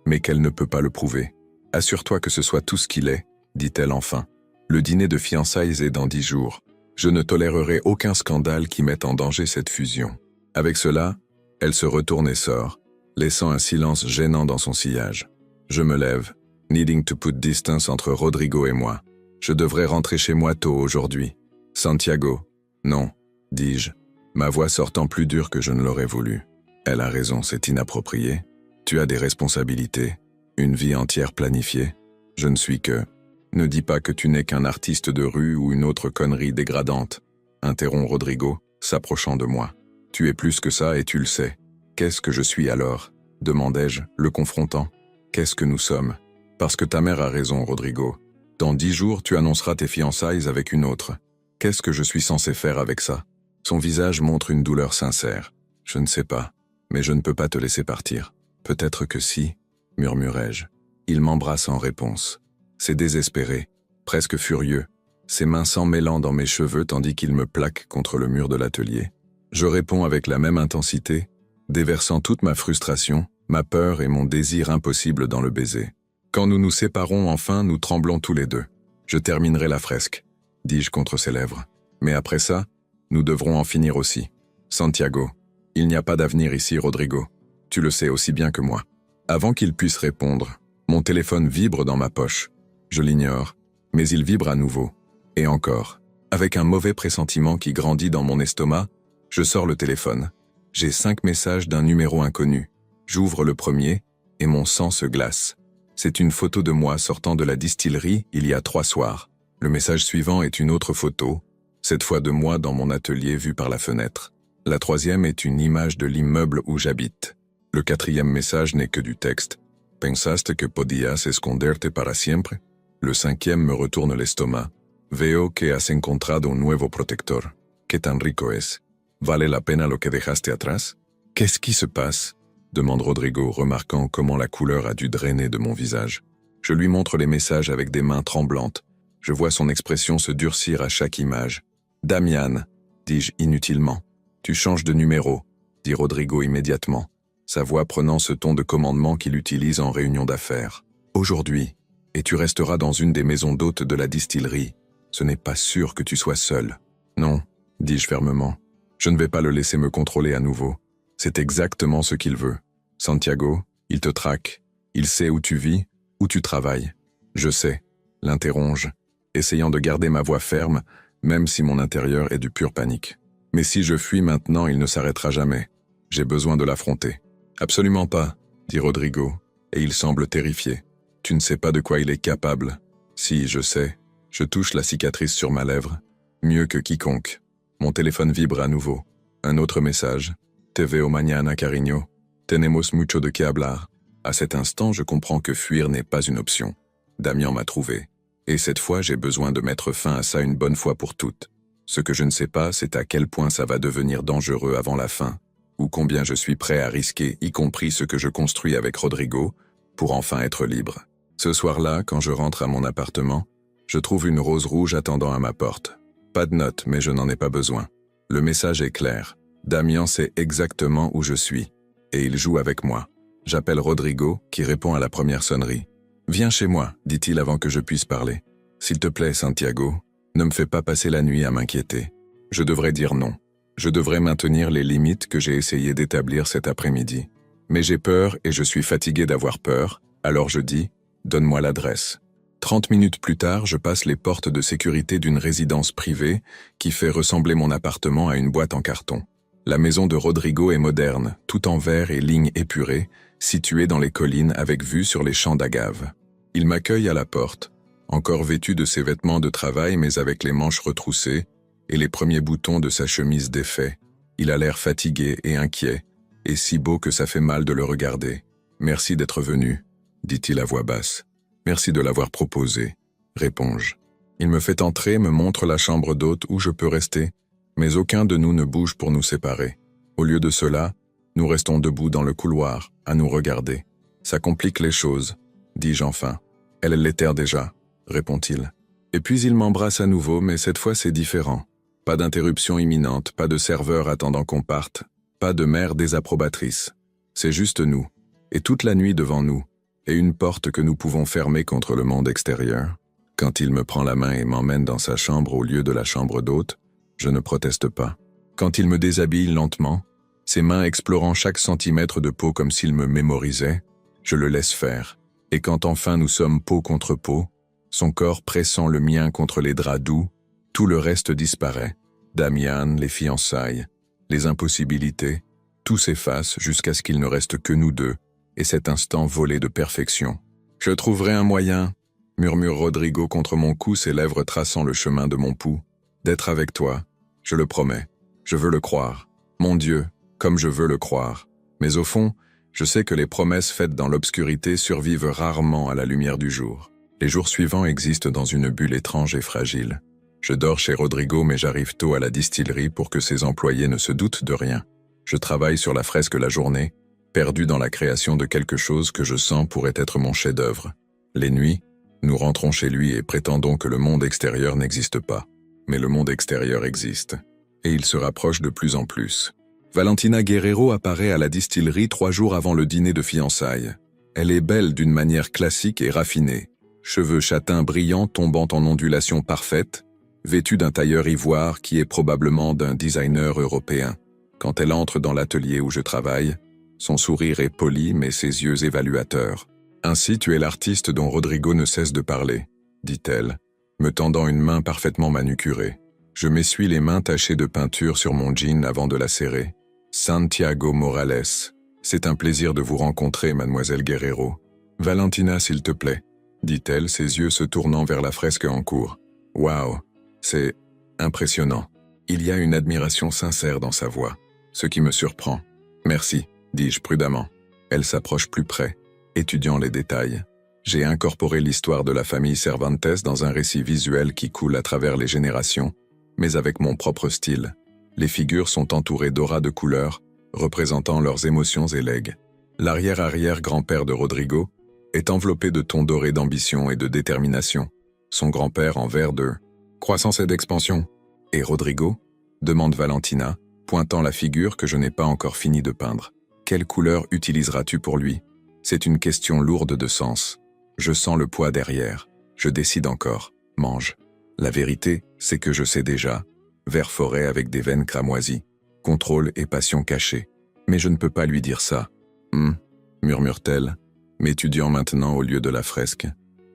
mais qu'elle ne peut pas le prouver. « Assure-toi que ce soit tout ce qu'il est, » dit-elle enfin. « Le dîner de fiançailles est dans 10 jours. Je ne tolérerai aucun scandale qui mette en danger cette fusion. » Avec cela, elle se retourne et sort, laissant un silence gênant dans son sillage. Je me lève, needing to put distance entre Rodrigo et moi. Je devrais rentrer chez moi tôt aujourd'hui. Santiago. Non, dis-je, ma voix sortant plus dure que je ne l'aurais voulu. Elle a raison, c'est inapproprié. Tu as des responsabilités, une vie entière planifiée. Je ne suis que... Ne dis pas que tu n'es qu'un artiste de rue ou une autre connerie dégradante, interrompt Rodrigo, s'approchant de moi. Tu es plus que ça et tu le sais. Qu'est-ce que je suis alors? Demandai-je, le confrontant. Qu'est-ce que nous sommes? Parce que ta mère a raison, Rodrigo. Dans 10 jours, tu annonceras tes fiançailles avec une autre. Qu'est-ce que je suis censé faire avec ça? Son visage montre une douleur sincère. Je ne sais pas, mais je ne peux pas te laisser partir. Peut-être que si, murmurai-je. Il m'embrasse en réponse. C'est désespéré, presque furieux, ses mains s'emmêlant dans mes cheveux tandis qu'il me plaque contre le mur de l'atelier. Je réponds avec la même intensité, déversant toute ma frustration, ma peur et mon désir impossible dans le baiser. Quand nous nous séparons enfin, nous tremblons tous les deux. Je terminerai la fresque, dis-je contre ses lèvres. Mais après ça, nous devrons en finir aussi. Santiago, il n'y a pas d'avenir ici, Rodrigo. Tu le sais aussi bien que moi. Avant qu'il puisse répondre, mon téléphone vibre dans ma poche. Je l'ignore, mais il vibre à nouveau. Et encore. Avec un mauvais pressentiment qui grandit dans mon estomac, je sors le téléphone. J'ai 5 messages d'un numéro inconnu. J'ouvre le premier, et mon sang se glace. C'est une photo de moi sortant de la distillerie il y a 3 soirs. Le message suivant est une autre photo, cette fois de moi dans mon atelier vu par la fenêtre. La 3e est une image de l'immeuble où j'habite. Le 4e message n'est que du texte. Pensaste que podías esconderte para siempre? Le 5e me retourne l'estomac. Veo que has encontrado un nuevo protector. ¿Qué tan rico es? ¿Vale la pena lo que dejaste atrás? Qu'est-ce qui se passe? Demande Rodrigo, remarquant comment la couleur a dû drainer de mon visage. Je lui montre les messages avec des mains tremblantes. Je vois son expression se durcir à chaque image. Damian, dis-je inutilement. Tu changes de numéro, dit Rodrigo immédiatement, sa voix prenant ce ton de commandement qu'il utilise en réunion d'affaires. Aujourd'hui, et tu resteras dans une des maisons d'hôtes de la distillerie. Ce n'est pas sûr que tu sois seul. Non, dis-je fermement. Je ne vais pas le laisser me contrôler à nouveau. C'est exactement ce qu'il veut. Santiago, il te traque. Il sait où tu vis, où tu travailles. Je sais, l'interroge, essayant de garder ma voix ferme, même si mon intérieur est du pur panique. Mais si je fuis maintenant, il ne s'arrêtera jamais. J'ai besoin de l'affronter. Absolument pas, dit Rodrigo, et il semble terrifié. Tu ne sais pas de quoi il est capable. Si, je sais. Je touche la cicatrice sur ma lèvre. Mieux que quiconque. Mon téléphone vibre à nouveau. Un autre message. Te veo mañana, cariño. Tenemos mucho de qué hablar. À cet instant, je comprends que fuir n'est pas une option. Damian m'a trouvé. Et cette fois, j'ai besoin de mettre fin à ça une bonne fois pour toutes. Ce que je ne sais pas, c'est à quel point ça va devenir dangereux avant la fin, ou combien je suis prêt à risquer, y compris ce que je construis avec Rodrigo, pour enfin être libre. Ce soir-là, quand je rentre à mon appartement, je trouve une rose rouge attendant à ma porte. Pas de note, mais je n'en ai pas besoin. Le message est clair. Damian sait exactement où je suis, et il joue avec moi. J'appelle Rodrigo, qui répond à la première sonnerie. « Viens chez moi », dit-il avant que je puisse parler. « S'il te plaît, Santiago, ne me fais pas passer la nuit à m'inquiéter. Je devrais dire non. Je devrais maintenir les limites que j'ai essayé d'établir cet après-midi. Mais j'ai peur et je suis fatigué d'avoir peur, alors je dis « Donne-moi l'adresse ». 30 minutes plus tard, je passe les portes de sécurité d'une résidence privée qui fait ressembler mon appartement à une boîte en carton. La maison de Rodrigo est moderne, tout en verre et lignes épurées, située dans les collines avec vue sur les champs d'agaves. Il m'accueille à la porte, encore vêtu de ses vêtements de travail mais avec les manches retroussées et les premiers boutons de sa chemise défaits. Il a l'air fatigué et inquiet, et si beau que ça fait mal de le regarder. « Merci d'être venu », dit-il à voix basse. « Merci de l'avoir proposé », réponds-je. Il me fait entrer, me montre la chambre d'hôte où je peux rester, mais aucun de nous ne bouge pour nous séparer. Au lieu de cela, nous restons debout dans le couloir, à nous regarder. « Ça complique les choses », dis-je enfin. « Elle l'étère déjà », répond-il. Et puis il m'embrasse à nouveau, mais cette fois c'est différent. Pas d'interruption imminente, pas de serveur attendant qu'on parte, pas de mère désapprobatrice. C'est juste nous, et toute la nuit devant nous, et une porte que nous pouvons fermer contre le monde extérieur. Quand il me prend la main et m'emmène dans sa chambre au lieu de la chambre d'hôte, je ne proteste pas. Quand il me déshabille lentement, ses mains explorant chaque centimètre de peau comme s'il me mémorisait, je le laisse faire. Et quand enfin nous sommes peau contre peau, son corps pressant le mien contre les draps doux, tout le reste disparaît. Damian, les fiançailles, les impossibilités, tout s'efface jusqu'à ce qu'il ne reste que nous deux, et cet instant volé de perfection. « Je trouverai un moyen », murmure Rodrigo contre mon cou, ses lèvres traçant le chemin de mon pouls. « D'être avec toi, je le promets. Je veux le croire. Mon Dieu, comme je veux le croire. Mais au fond, je sais que les promesses faites dans l'obscurité survivent rarement à la lumière du jour. Les jours suivants existent dans une bulle étrange et fragile. Je dors chez Rodrigo mais j'arrive tôt à la distillerie pour que ses employés ne se doutent de rien. Je travaille sur la fresque la journée, perdu dans la création de quelque chose que je sens pourrait être mon chef-d'œuvre. Les nuits, nous rentrons chez lui et prétendons que le monde extérieur n'existe pas. Mais le monde extérieur existe. Et il se rapproche de plus en plus. Valentina Guerrero apparaît à la distillerie 3 jours avant le dîner de fiançailles. Elle est belle d'une manière classique et raffinée. Cheveux châtains brillants tombant en ondulations parfaites, vêtue d'un tailleur ivoire qui est probablement d'un designer européen. Quand elle entre dans l'atelier où je travaille, son sourire est poli mais ses yeux évaluateurs. « Ainsi tu es l'artiste dont Rodrigo ne cesse de parler », dit-elle, me tendant une main parfaitement manucurée. Je m'essuie les mains tachées de peinture sur mon jean avant de la serrer. « Santiago Morales, c'est un plaisir de vous rencontrer, mademoiselle Guerrero. Valentina, s'il te plaît, dit-elle, ses yeux se tournant vers la fresque en cours. Waouh, c'est impressionnant. Il y a une admiration sincère dans sa voix, ce qui me surprend. Merci, dis-je prudemment. Elle s'approche plus près, étudiant les détails. J'ai incorporé l'histoire de la famille Cervantes dans un récit visuel qui coule à travers les générations, mais avec mon propre style. Les figures sont entourées d'auras de couleurs, représentant leurs émotions et legs. L'arrière-arrière-grand-père de Rodrigo est enveloppé de tons dorés d'ambition et de détermination. Son grand-père en vert de croissance et d'expansion. Et Rodrigo demande Valentina, pointant la figure que je n'ai pas encore fini de peindre. Quelle couleur utiliseras-tu pour lui? C'est une question lourde de sens. Je sens le poids derrière. Je décide encore. Mange. La vérité, c'est que je sais déjà. Vert forêt avec des veines cramoisies. Contrôle et passion cachée. Mais je ne peux pas lui dire ça. Murmure-t-elle, m'étudiant maintenant au lieu de la fresque.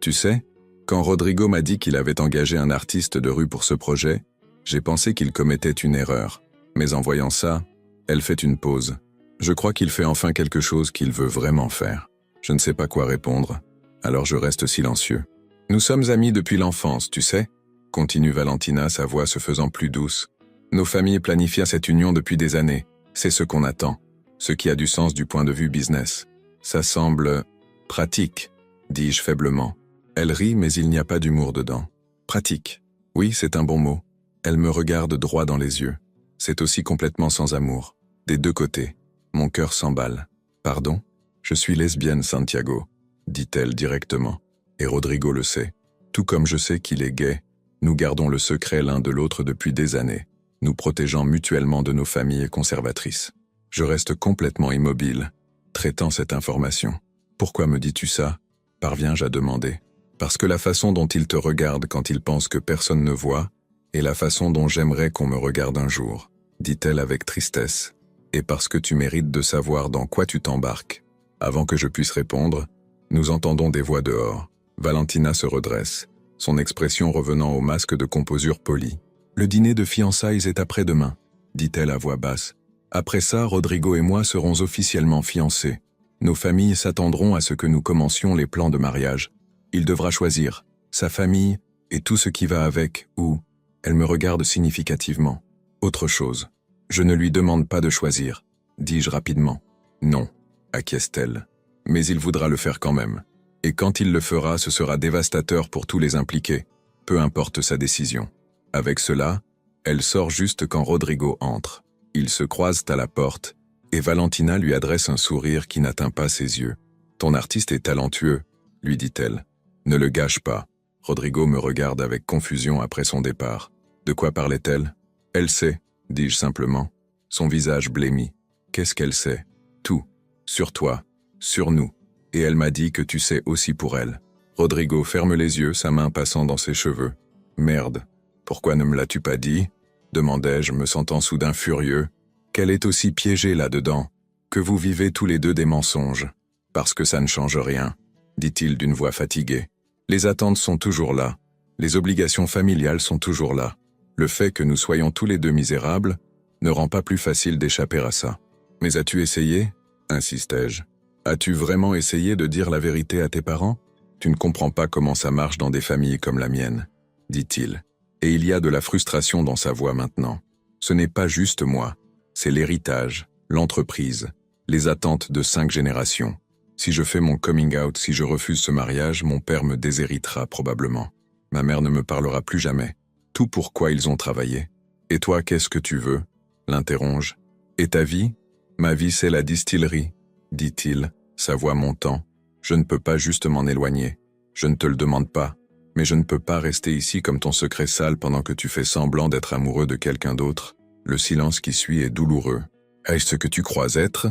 Tu sais, quand Rodrigo m'a dit qu'il avait engagé un artiste de rue pour ce projet, j'ai pensé qu'il commettait une erreur. Mais en voyant ça, elle fait une pause. Je crois qu'il fait enfin quelque chose qu'il veut vraiment faire. Je ne sais pas quoi répondre, alors je reste silencieux. Nous sommes amis depuis l'enfance, tu sais, continue Valentina, sa voix se faisant plus douce. Nos familles planifient cette union depuis des années. C'est ce qu'on attend, ce qui a du sens du point de vue business. Ça semble pratique, dis-je faiblement. Elle rit, mais il n'y a pas d'humour dedans. Pratique. Oui, c'est un bon mot. Elle me regarde droit dans les yeux. C'est aussi complètement sans amour. Des deux côtés. Mon cœur s'emballe. Pardon? Je suis lesbienne, Santiago, dit-elle directement. Et Rodrigo le sait. Tout comme je sais qu'il est gay, nous gardons le secret l'un de l'autre depuis des années, nous protégeant mutuellement de nos familles conservatrices. Je reste complètement immobile, traitant cette information. Pourquoi me dis-tu ça? Parviens-je à demander. Parce que la façon dont il te regarde quand il pense que personne ne voit est la façon dont j'aimerais qu'on me regarde un jour, dit-elle avec tristesse. Et parce que tu mérites de savoir dans quoi tu t'embarques. Avant que je puisse répondre, nous entendons des voix dehors. Valentina se redresse, son expression revenant au masque de composure polie. Le dîner de fiançailles est après-demain, dit-elle à voix basse. Après ça, Rodrigo et moi serons officiellement fiancés. Nos familles s'attendront à ce que nous commencions les plans de mariage. Il devra choisir sa famille et tout ce qui va avec, ou, elle me regarde significativement. Autre chose. Je ne lui demande pas de choisir, dis-je rapidement. Non, acquiesce-t-elle. Mais il voudra le faire quand même. Et quand il le fera, ce sera dévastateur pour tous les impliqués, peu importe sa décision. Avec cela, elle sort juste quand Rodrigo entre. Ils se croisent à la porte, et Valentina lui adresse un sourire qui n'atteint pas ses yeux. « Ton artiste est talentueux », lui dit-elle. « Ne le gâche pas. » Rodrigo me regarde avec confusion après son départ. De quoi parlait-elle? Elle sait, dis-je simplement. Son visage blêmit. Qu'est-ce qu'elle sait? Tout. Sur toi. Sur nous. Et elle m'a dit que tu sais aussi pour elle. Rodrigo ferme les yeux, sa main passant dans ses cheveux. Merde. Pourquoi ne me l'as-tu pas dit? Demandai-je, me sentant soudain furieux. Qu'elle est aussi piégée là-dedans, que vous vivez tous les deux des mensonges. Parce que ça ne change rien, dit-il d'une voix fatiguée. Les attentes sont toujours là. Les obligations familiales sont toujours là. Le fait que nous soyons tous les deux misérables ne rend pas plus facile d'échapper à ça. Mais as-tu essayé? Insistai-je. As-tu vraiment essayé de dire la vérité à tes parents? Tu ne comprends pas comment ça marche dans des familles comme la mienne, dit-il. Et il y a de la frustration dans sa voix maintenant. Ce n'est pas juste moi, c'est l'héritage, l'entreprise, les attentes de 5 générations. Si je fais mon coming out, si je refuse ce mariage, mon père me déshéritera probablement. Ma mère ne me parlera plus jamais. Tout pourquoi ils ont travaillé. Et toi, qu'est-ce que tu veux? L'interroge. Et ta vie? Ma vie, c'est la distillerie, dit-il, sa voix montant. Je ne peux pas juste m'en éloigner. Je ne te le demande pas. Mais je ne peux pas rester ici comme ton secret sale pendant que tu fais semblant d'être amoureux de quelqu'un d'autre. Le silence qui suit est douloureux. Est-ce ce que tu crois être?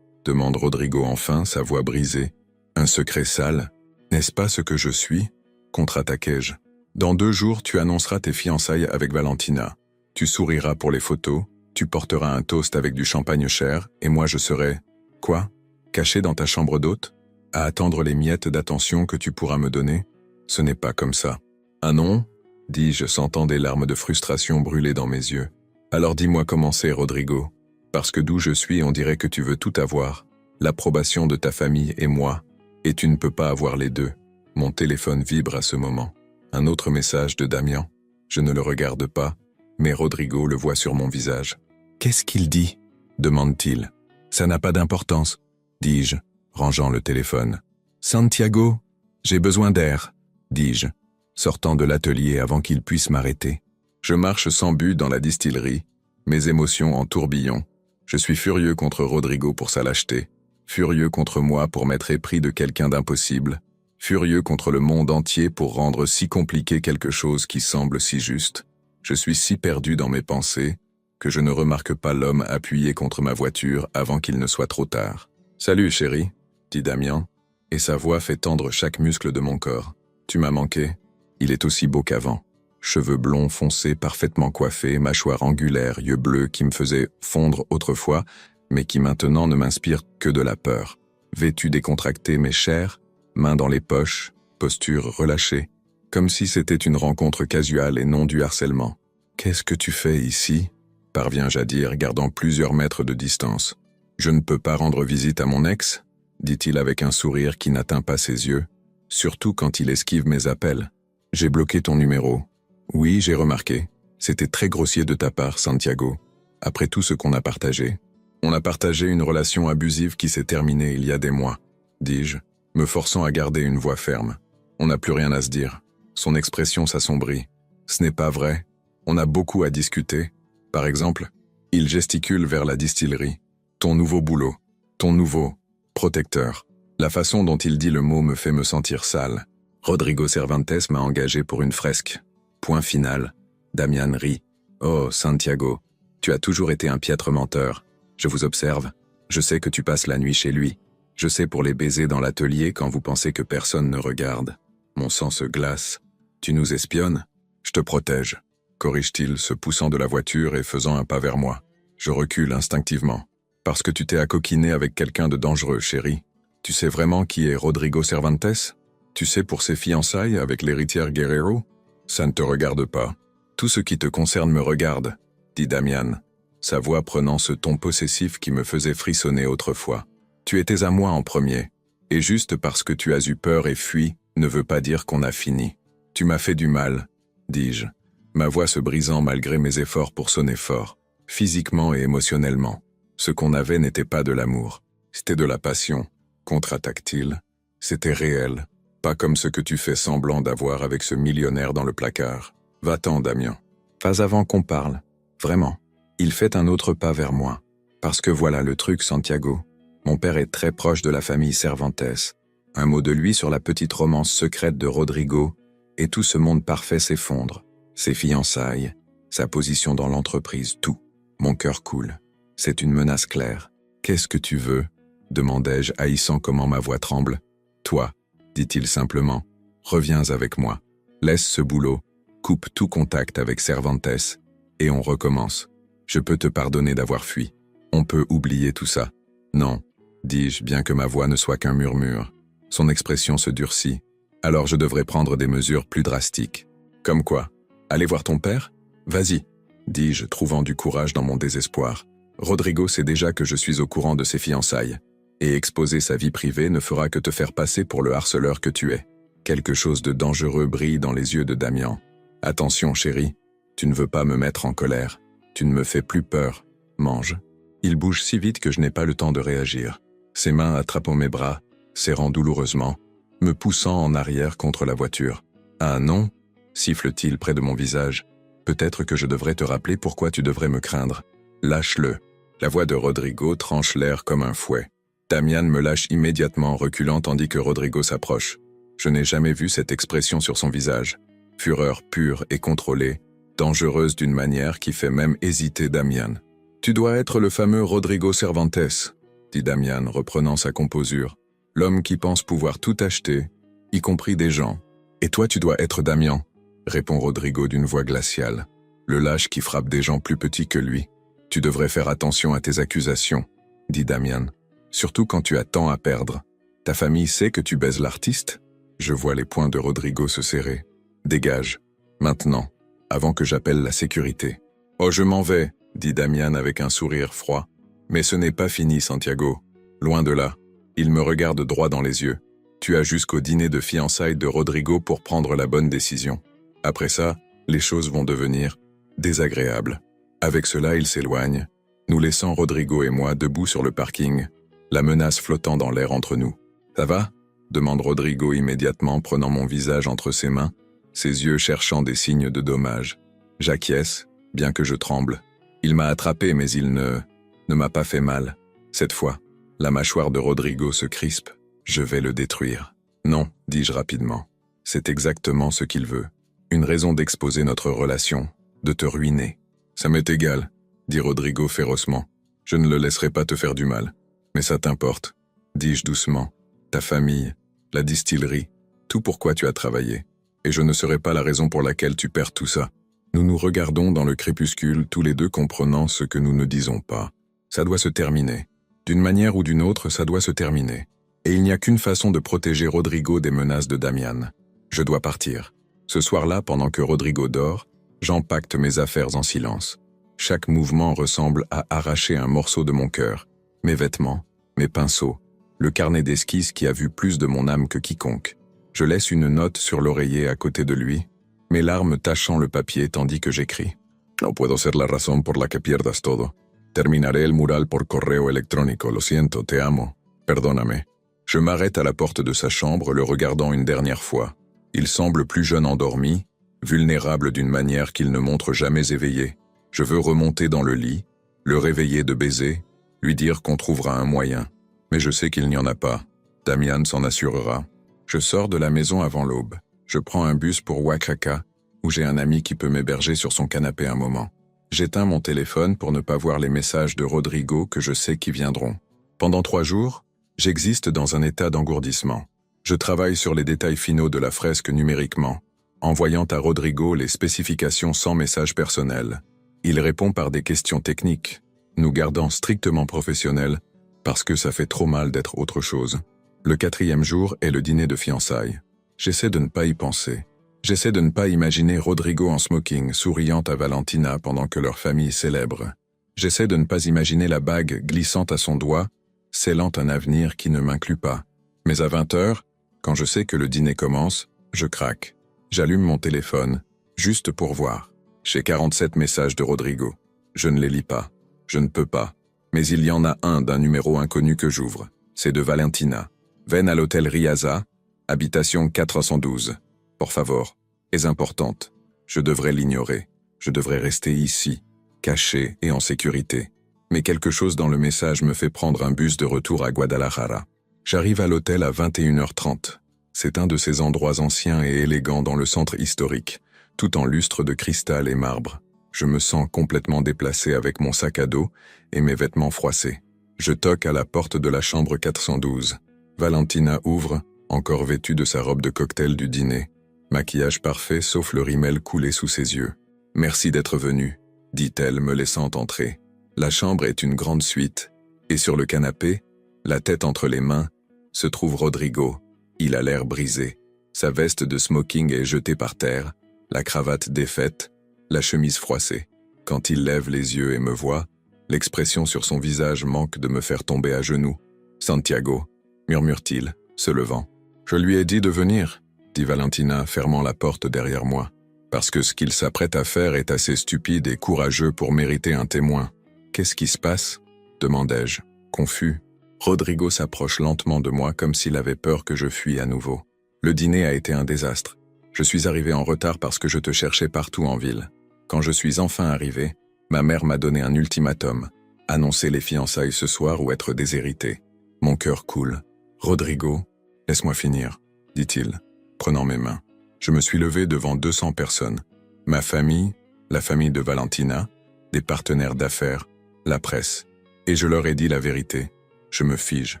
Demande Rodrigo enfin, sa voix brisée. Un secret sale? N'est-ce pas ce que je suis? Contre-attaquai-je. Dans 2 jours, tu annonceras tes fiançailles avec Valentina. Tu souriras pour les photos, tu porteras un toast avec du champagne cher, et moi je serai... Quoi? Caché dans ta chambre d'hôte? À attendre les miettes d'attention que tu pourras me donner? Ce n'est pas comme ça. Ah non? Dis-je, sentant des larmes de frustration brûler dans mes yeux. Alors dis-moi comment c'est, Rodrigo. Parce que d'où je suis, on dirait que tu veux tout avoir. L'approbation de ta famille et moi. Et tu ne peux pas avoir les deux. Mon téléphone vibre à ce moment. Un autre message de Damien. Je ne le regarde pas, mais Rodrigo le voit sur mon visage. Qu'est-ce qu'il dit? Demande-t-il. Ça n'a pas d'importance, dis-je, rangeant le téléphone. Santiago, j'ai besoin d'air, dis-je, sortant de l'atelier avant qu'il puisse m'arrêter. Je marche sans but dans la distillerie, mes émotions en tourbillon. Je suis furieux contre Rodrigo pour sa lâcheté, furieux contre moi pour m'être épris de quelqu'un d'impossible, furieux contre le monde entier pour rendre si compliqué quelque chose qui semble si juste. Je suis si perdu dans mes pensées que je ne remarque pas l'homme appuyé contre ma voiture avant qu'il ne soit trop tard. « Salut, chérie », dit Damien, et sa voix fait tendre chaque muscle de mon corps. « Tu m'as manqué. Il est aussi beau qu'avant. Cheveux blonds foncés, parfaitement coiffés, mâchoire angulaire, yeux bleus qui me faisaient fondre autrefois, mais qui maintenant ne m'inspirent que de la peur. Vêtu décontracté mais cher, mains dans les poches, posture relâchée, comme si c'était une rencontre casuale et non du harcèlement. « Qu'est-ce que tu fais ici ?» parviens-je à dire, gardant plusieurs mètres de distance. « Je ne peux pas rendre visite à mon ex ?» dit-il avec un sourire qui n'atteint pas ses yeux, surtout quand il esquive mes appels. « J'ai bloqué ton numéro. » « Oui, j'ai remarqué. C'était très grossier de ta part, Santiago. Après tout ce qu'on a partagé. On a partagé une relation abusive qui s'est terminée il y a des mois, dis-je, me forçant à garder une voix ferme. On n'a plus rien à se dire. Son expression s'assombrit. Ce n'est pas vrai. On a beaucoup à discuter. Par exemple, il gesticule vers la distillerie. Ton nouveau boulot. Ton nouveau protecteur. La façon dont il dit le mot me fait me sentir sale. Rodrigo Cervantes m'a engagé pour une fresque. Point final. Damian rit. Oh, Santiago, tu as toujours été un piètre menteur. Je vous observe. Je sais que tu passes la nuit chez lui. Je sais pour les baisers dans l'atelier quand vous pensez que personne ne regarde. Mon sang se glace. Tu nous espionnes? Je te protège, corrige-t-il, se poussant de la voiture et faisant un pas vers moi. Je recule instinctivement. Parce que tu t'es accoquiné avec quelqu'un de dangereux, chérie. Tu sais vraiment qui est Rodrigo Cervantes? Tu sais pour ses fiançailles avec l'héritière Guerrero? Ça ne te regarde pas. Tout ce qui te concerne me regarde, dit Damian, sa voix prenant ce ton possessif qui me faisait frissonner autrefois. Tu étais à moi en premier, et juste parce que tu as eu peur et fui ne veut pas dire qu'on a fini. Tu m'as fait du mal, dis-je, ma voix se brisant malgré mes efforts pour sonner fort, physiquement et émotionnellement. Ce qu'on avait n'était pas de l'amour, c'était de la passion, contre-attaque-t-il. C'était réel. Pas comme ce que tu fais semblant d'avoir avec ce millionnaire dans le placard. Va-t'en, Damien. Pas avant qu'on parle. Vraiment. Il fait un autre pas vers moi. Parce que voilà le truc, Santiago. Mon père est très proche de la famille Cervantes. Un mot de lui sur la petite romance secrète de Rodrigo, et tout ce monde parfait s'effondre. Ses fiançailles, sa position dans l'entreprise, tout. Mon cœur coule. C'est une menace claire. Qu'est-ce que tu veux? Demandai-je, haïssant comment ma voix tremble. Toi, dit-il simplement, reviens avec moi. Laisse ce boulot, coupe tout contact avec Cervantes, et on recommence. Je peux te pardonner d'avoir fui. On peut oublier tout ça. Non, dis-je, bien que ma voix ne soit qu'un murmure. Son expression se durcit. Alors je devrais prendre des mesures plus drastiques. Comme quoi? Aller voir ton père? Vas-y, dis-je, trouvant du courage dans mon désespoir. Rodrigo sait déjà que je suis au courant de ses fiançailles. Et exposer sa vie privée ne fera que te faire passer pour le harceleur que tu es. Quelque chose de dangereux brille dans les yeux de Damian. Attention, chérie, tu ne veux pas me mettre en colère. Tu ne me fais plus peur. Mange. Il bouge si vite que je n'ai pas le temps de réagir. Ses mains attrapent mes bras, serrant douloureusement, me poussant en arrière contre la voiture. Ah non, siffle-t-il près de mon visage. Peut-être que je devrais te rappeler pourquoi tu devrais me craindre. Lâche-le. La voix de Rodrigo tranche l'air comme un fouet. Damian me lâche immédiatement en reculant tandis que Rodrigo s'approche. Je n'ai jamais vu cette expression sur son visage. Fureur pure et contrôlée, dangereuse d'une manière qui fait même hésiter Damian. « Tu dois être le fameux Rodrigo Cervantes », dit Damian, reprenant sa composure. « L'homme qui pense pouvoir tout acheter, y compris des gens. Et toi tu dois être Damian », répond Rodrigo d'une voix glaciale. « Le lâche qui frappe des gens plus petits que lui. Tu devrais faire attention à tes accusations, dit Damian. Surtout quand tu as tant à perdre. Ta famille sait que tu baises l'artiste ?» Je vois les poings de Rodrigo se serrer. « Dégage, maintenant, avant que j'appelle la sécurité. »« Oh, je m'en vais, » dit Damian avec un sourire froid. « Mais ce n'est pas fini, Santiago. Loin de là. » Il me regarde droit dans les yeux. « Tu as jusqu'au dîner de fiançailles de Rodrigo pour prendre la bonne décision. Après ça, les choses vont devenir désagréables. » Avec cela, il s'éloigne, nous laissant Rodrigo et moi debout sur le parking, la menace flottant dans l'air entre nous. « Ça va ?» demande Rodrigo immédiatement, prenant mon visage entre ses mains, ses yeux cherchant des signes de dommage. J'acquiesce, bien que je tremble. Il m'a attrapé, mais il ne m'a pas fait mal. Cette fois, la mâchoire de Rodrigo se crispe. Je vais le détruire. Non, dis-je rapidement. C'est exactement ce qu'il veut. Une raison d'exposer notre relation, de te ruiner. Ça m'est égal, dit Rodrigo férocement. Je ne le laisserai pas te faire du mal. Mais ça t'importe, dis-je doucement. Ta famille, la distillerie, tout pour quoi tu as travaillé. Et je ne serai pas la raison pour laquelle tu perds tout ça. Nous nous regardons dans le crépuscule, tous les deux comprenant ce que nous ne disons pas. Ça doit se terminer. D'une manière ou d'une autre, ça doit se terminer. Et il n'y a qu'une façon de protéger Rodrigo des menaces de Damian. Je dois partir. Ce soir-là, pendant que Rodrigo dort, j'empacte mes affaires en silence. Chaque mouvement ressemble à arracher un morceau de mon cœur. Mes vêtements, mes pinceaux, le carnet d'esquisses qui a vu plus de mon âme que quiconque. Je laisse une note sur l'oreiller à côté de lui, mes larmes tachant le papier tandis que j'écris. No puedo ser la razón por la que pierdas todo. Terminaré el mural por correo electrónico, lo siento, te amo. Perdóname. Je m'arrête à la porte de sa chambre, le regardant une dernière fois. Il semble plus jeune endormi, vulnérable d'une manière qu'il ne montre jamais éveillé. Je veux remonter dans le lit, le réveiller de baisers, lui dire qu'on trouvera un moyen. Mais je sais qu'il n'y en a pas. Damian s'en assurera. Je sors de la maison avant l'aube. Je prends un bus pour Oaxaca, où j'ai un ami qui peut m'héberger sur son canapé un moment. J'éteins mon téléphone pour ne pas voir les messages de Rodrigo que je sais qui viendront. Pendant 3 jours, j'existe dans un état d'engourdissement. Je travaille sur les détails finaux de la fresque numériquement, envoyant à Rodrigo les spécifications sans message personnel. Il répond par des questions techniques, nous gardant strictement professionnels, parce que ça fait trop mal d'être autre chose. Le 4e jour est le dîner de fiançailles. J'essaie de ne pas y penser. J'essaie de ne pas imaginer Rodrigo en smoking, souriant à Valentina pendant que leur famille célèbre. J'essaie de ne pas imaginer la bague glissant à son doigt, scellant un avenir qui ne m'inclut pas. Mais à 20h, quand je sais que le dîner commence, je craque. J'allume mon téléphone, juste pour voir. J'ai 47 messages de Rodrigo. Je ne les lis pas. Je ne peux pas. Mais il y en a un d'un numéro inconnu que j'ouvre. C'est de Valentina. Ven à l'hôtel Riaza, habitation 412. Por favor, est importante. Je devrais l'ignorer. Je devrais rester ici, caché et en sécurité. Mais quelque chose dans le message me fait prendre un bus de retour à Guadalajara. J'arrive à l'hôtel à 21h30. C'est un de ces endroits anciens et élégants dans le centre historique, tout en lustre de cristal et marbre. Je me sens complètement déplacé avec mon sac à dos et mes vêtements froissés. Je toque à la porte de la chambre 412. Valentina ouvre, encore vêtue de sa robe de cocktail du dîner. Maquillage parfait sauf le rimel coulé sous ses yeux. « Merci d'être venu », dit-elle me laissant entrer. La chambre est une grande suite, et sur le canapé, la tête entre les mains, se trouve Rodrigo. Il a l'air brisé. Sa veste de smoking est jetée par terre, la cravate défaite, la chemise froissée. Quand il lève les yeux et me voit, l'expression sur son visage manque de me faire tomber à genoux. « Santiago », murmure-t-il, se levant. « Je lui ai dit de venir », dit Valentina, fermant la porte derrière moi. « Parce que ce qu'il s'apprête à faire est assez stupide et courageux pour mériter un témoin. »« Qu'est-ce qui se passe ?» demandai-je, confus. Rodrigo s'approche lentement de moi comme s'il avait peur que je fuie à nouveau. « Le dîner a été un désastre. Je suis arrivé en retard parce que je te cherchais partout en ville. Quand je suis enfin arrivé, ma mère m'a donné un ultimatum. Annoncer les fiançailles ce soir ou être déshérité. Mon cœur coule. Rodrigo, laisse-moi finir, dit-il, prenant mes mains. Je me suis levé devant 200 personnes. Ma famille, la famille de Valentina, des partenaires d'affaires, la presse. Et je leur ai dit la vérité. Je me fige.